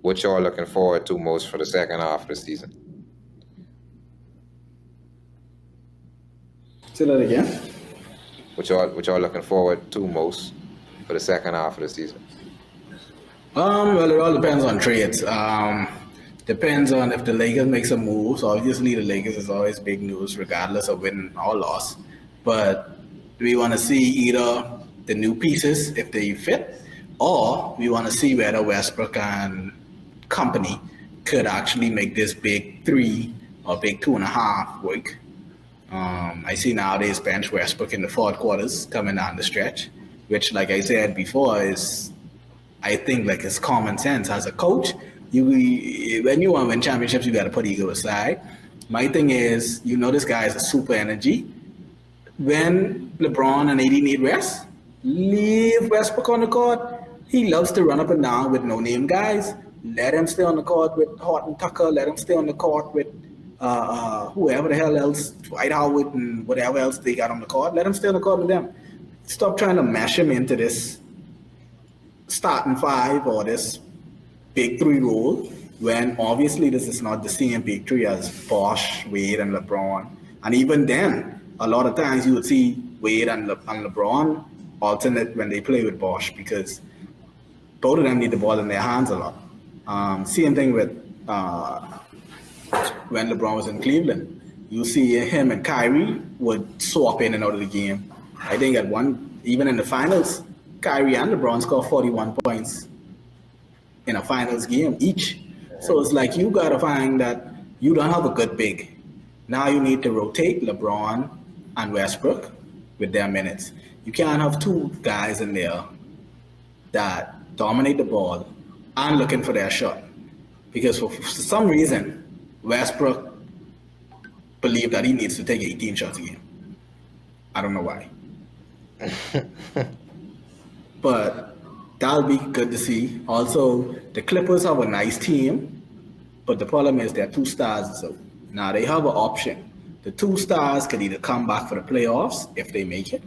what y'all looking forward to most for the second half of the season. Say that again. What y'all looking forward to most for the second half of the season? Well, it all depends on trades. Depends on if the Lakers make some moves. Obviously, the Lakers is always big news, regardless of win or loss. But we want to see either the new pieces, if they fit, or we want to see whether Westbrook and company could actually make this big 3 or big 2.5 work. I see nowadays bench Westbrook in the fourth quarters coming down the stretch, which, like I said before, is I think like it's common sense as a coach. When you want to win championships, you got to put ego aside. My thing is, this guy is a super energy. When LeBron and AD need rest, leave Westbrook on the court. He loves to run up and down with no-name guys. Let him stay on the court with Horton Tucker. Let him stay on the court with whoever the hell else, Dwight Howard and whatever else they got on the court. Let him stay on the court with them. Stop trying to mash him into this starting 5 or this big 3 role when obviously this is not the same big 3 as Bosh, Wade, and LeBron. And even then, a lot of times you would see Wade and LeBron alternate when they play with Bosh because both of them need the ball in their hands a lot. Same thing with when LeBron was in Cleveland. You see him and Kyrie would swap in and out of the game. I think even in the finals, Kyrie and LeBron scored 41 points in a finals game each. So it's like you got to find that you don't have a good big. Now you need to rotate LeBron and Westbrook with their minutes. You can't have 2 guys in there that dominate the ball and looking for their shot. Because for some reason, Westbrook believes that he needs to take 18 shots a game. I don't know why. But that'll be good to see. Also, the Clippers have a nice team, but the problem is they're 2 stars. So now they have an option. The 2 stars could either come back for the playoffs if they make it,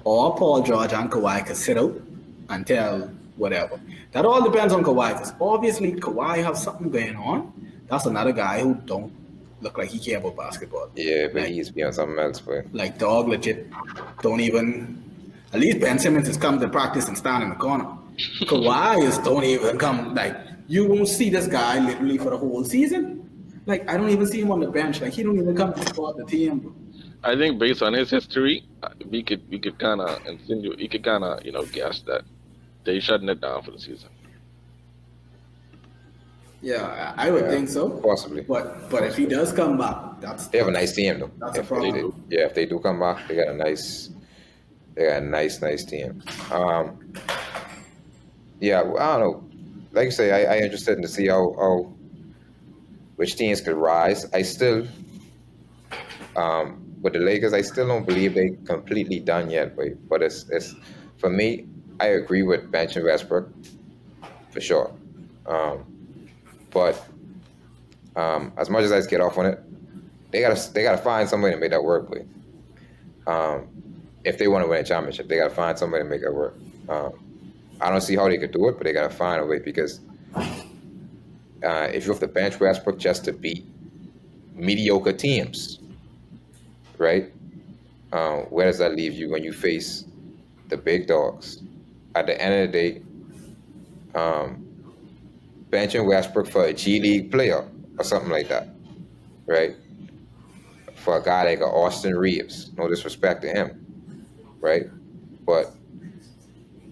or Paul George and Kawhi could sit out until whatever. That all depends on Kawhi, because obviously Kawhi has something going on. That's another guy who don't look like he care about basketball. Yeah, but he's beyond something else, but Like dog legit don't even. At least Ben Simmons has come to practice and stand in the corner. Kawhi is don't even come. Like you won't see this guy literally for the whole season. Like I don't even see him on the bench. Like he don't even come to support the team. Bro. I think based on his history, we could kind of insinuate, you could kind of guess that they shutting it down for the season. Yeah, I would Yeah, think so. possibly. But if he does come back, They have a nice team though. that's a If problem. if they do come back, they got a nice team. Yeah, well, I don't know. Like I say, I interested to see how which teams could rise. I still, with the Lakers, I still don't believe they completely done yet. But it's for me, I agree with benching Westbrook for sure. But as much as I get off on it, they gotta find somebody to make that work with. If they want to win a championship, they gotta find somebody to make that work. I don't see how they could do it, but they gotta find a way because if you have to bench Westbrook just to beat mediocre teams, right? Where does that leave you when you face the big dogs? At the end of the day, benching Westbrook for a G League player or something like that, right? For a guy like a Austin Reeves, no disrespect to him, right? But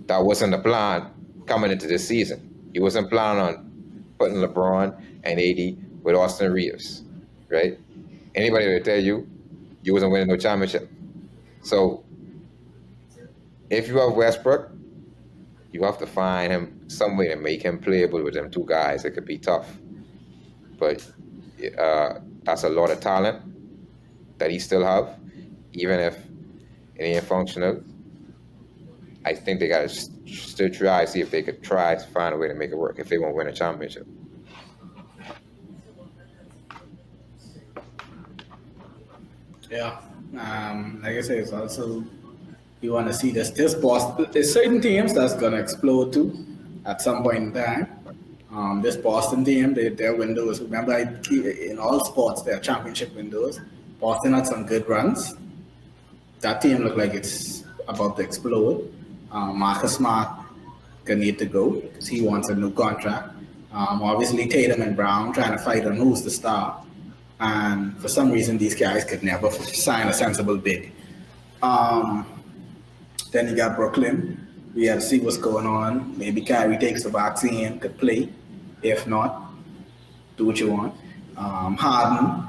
that wasn't the plan coming into this season. He wasn't planning on putting LeBron and AD with Austin Reeves, right? Anybody will tell you wasn't winning no championship. So if you have Westbrook, you have to find him some way to make him playable with them two guys. It could be tough, but that's a lot of talent that he still have, even if it ain't functional. I think they gotta still try, see if they could try to find a way to make it work if they want to win a championship. Yeah. Like I say, it's also you want to see this Boston. There's certain teams that's gonna explode too at some point in time. This Boston team, their windows. Remember, in all sports, their championship windows. Boston had some good runs. That team looked like it's about to explode. Marcus Smart gonna need to go because he wants a new contract. Obviously, Tatum and Brown trying to fight on who's the star. And for some reason, these guys could never sign a sensible bid. Then you got Brooklyn. We have to see what's going on. Maybe Kyrie takes the vaccine, could play. If not, do what you want. Harden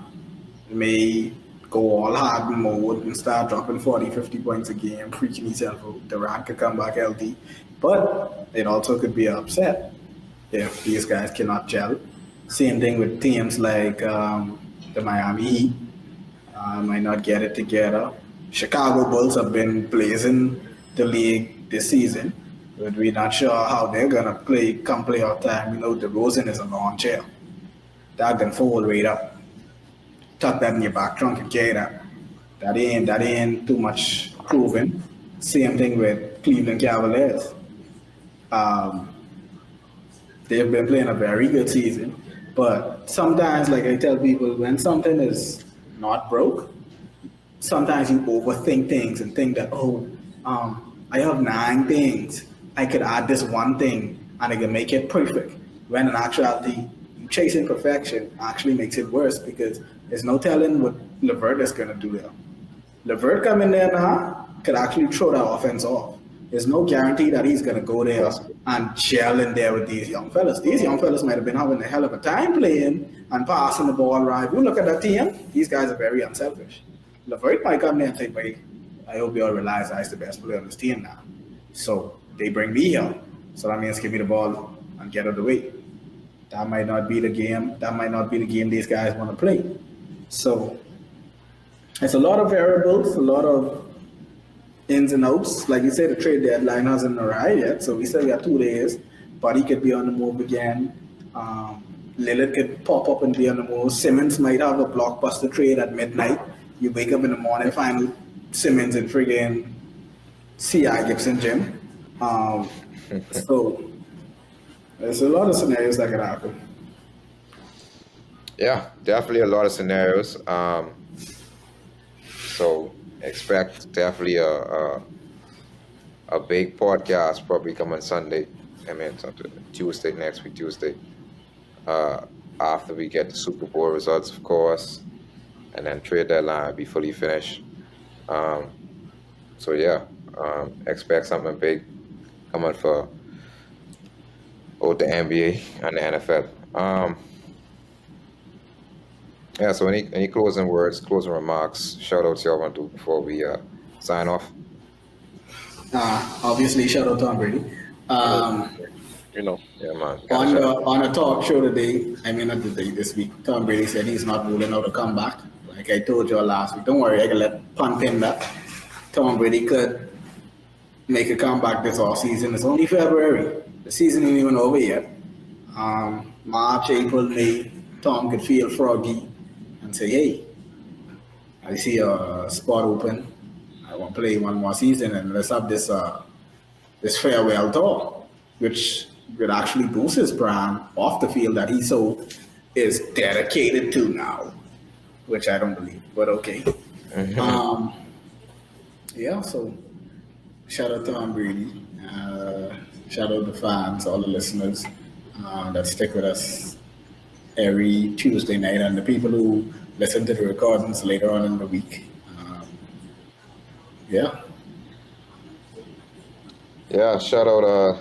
may go all Harden mode and start dropping 40, 50 points a game, freaking himself out. Durant could come back healthy. But it also could be an upset if these guys cannot gel. Same thing with teams like the Miami Heat. Might not get it together. Chicago Bulls have been blazing the league this season, but we're not sure how they're gonna play come playoff time. You know, DeRozan is a lawn chair. That can fold right up. Tuck that in your back trunk and carry that. That ain't too much proven. Same thing with Cleveland Cavaliers. They've been playing a very good season, but sometimes, like I tell people, when something is not broke, sometimes you overthink things and think that, I have 9 things. I could add this one thing and I can make it perfect. When in actuality, chasing perfection actually makes it worse because there's no telling what LeVert is going to do there. LeVert come in there now could actually throw that offense off. There's no guarantee that he's going to go there and gel in there with these young fellas. These young fellas might have been having a hell of a time playing and passing the ball right. You look at that team, these guys are very unselfish. LeVert might come there and think, wait, I hope you all realize I'm the best player on this team now. So they bring me here. So that means give me the ball and get out of the way. That might not be the game. That might not be the game these guys want to play. So it's a lot of variables, a lot of ins and outs. Like you said, the trade deadline hasn't arrived yet. So we still got 2 days. Buddy could be on the move again. Lillard could pop up and be on the move. Simmons might have a blockbuster trade at midnight. You wake up in the morning, find Simmons and friggin' C.I. Gibson gym. So there's a lot of scenarios that could happen. Yeah, definitely a lot of scenarios. So expect definitely a big podcast probably coming Sunday. I mean, Tuesday, next week, Tuesday. After we get the Super Bowl results, of course, and then trade deadline will be fully finished. So yeah, expect something big coming for both the NBA and the NFL. Yeah. So any closing words, closing remarks, shout outs y'all want to do before we sign off? Obviously, shout out to Tom Brady. Um, You know, Yeah, man. Gotta shout out. on a talk show today, I mean not today, this week, Tom Brady said he's not ruling out a comeback. Like I told you all last week, don't worry, I can let punt in that. Tom Brady could make a comeback this off season. It's only February. The season ain't even over yet. March, April, May, Tom could feel froggy and say, hey, I see a spot open. I want to play one more season and let's have this farewell tour, which would actually boost his brand off the field that he so is dedicated to now, which I don't believe, but okay. Yeah, so shout out to Tom Brady. Shout out to fans, all the listeners that stick with us every Tuesday night, and the people who listen to the recordings later on in the week. Yeah. Yeah, shout out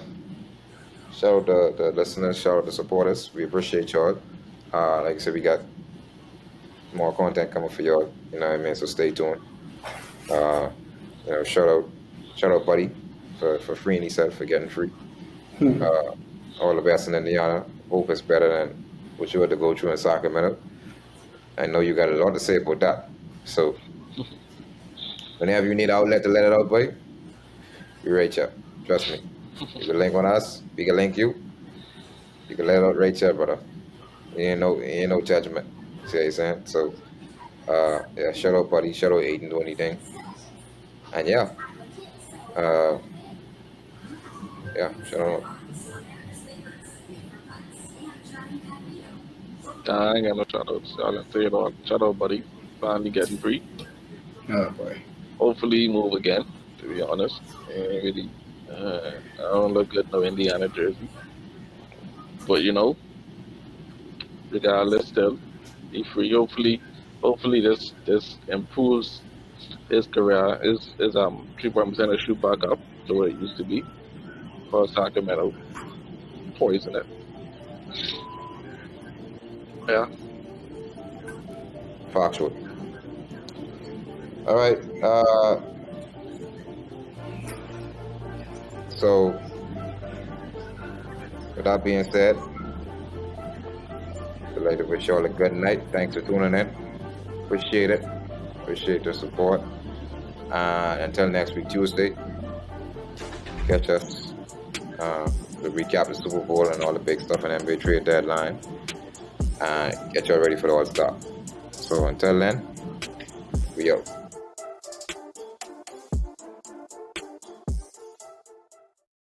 the listeners, shout out the supporters. We appreciate y'all. Like I said, we got more content coming for y'all. You know what I mean? So stay tuned. Shout out, buddy, for freeing himself, for getting free. All the best in Indiana. Hope it's better than what you had to go through in Sacramento. I know you got a lot to say about that. So whenever you need an outlet to let it out, boy, we reach out. Trust me. You can link on us. We can link you. You can let it out right here, brother. Ain't no judgment. See what I'm saying? So, yeah, shout out, buddy. Shout out, Aiden, do anything. And yeah, shout out. I ain't got no shout outs. Y'all can say it all. Shout out, buddy. Finally getting free. Oh boy. Hopefully move again, to be honest. Ain't really, I don't look good no Indiana jersey. But regardless, still be free. Hopefully this improves his career. His 3-point percentage shoot back up to what it used to be. For Sacramento, poison it. Yeah. Factual. All right. So, with that being said, I'd like to wish y'all a good night. Thanks for tuning in. Appreciate it. Appreciate the support. Until next week, Tuesday, catch us to recap the Super Bowl and all the big stuff in NBA trade deadline. Get y'all ready for the All-Star. So until then, we out.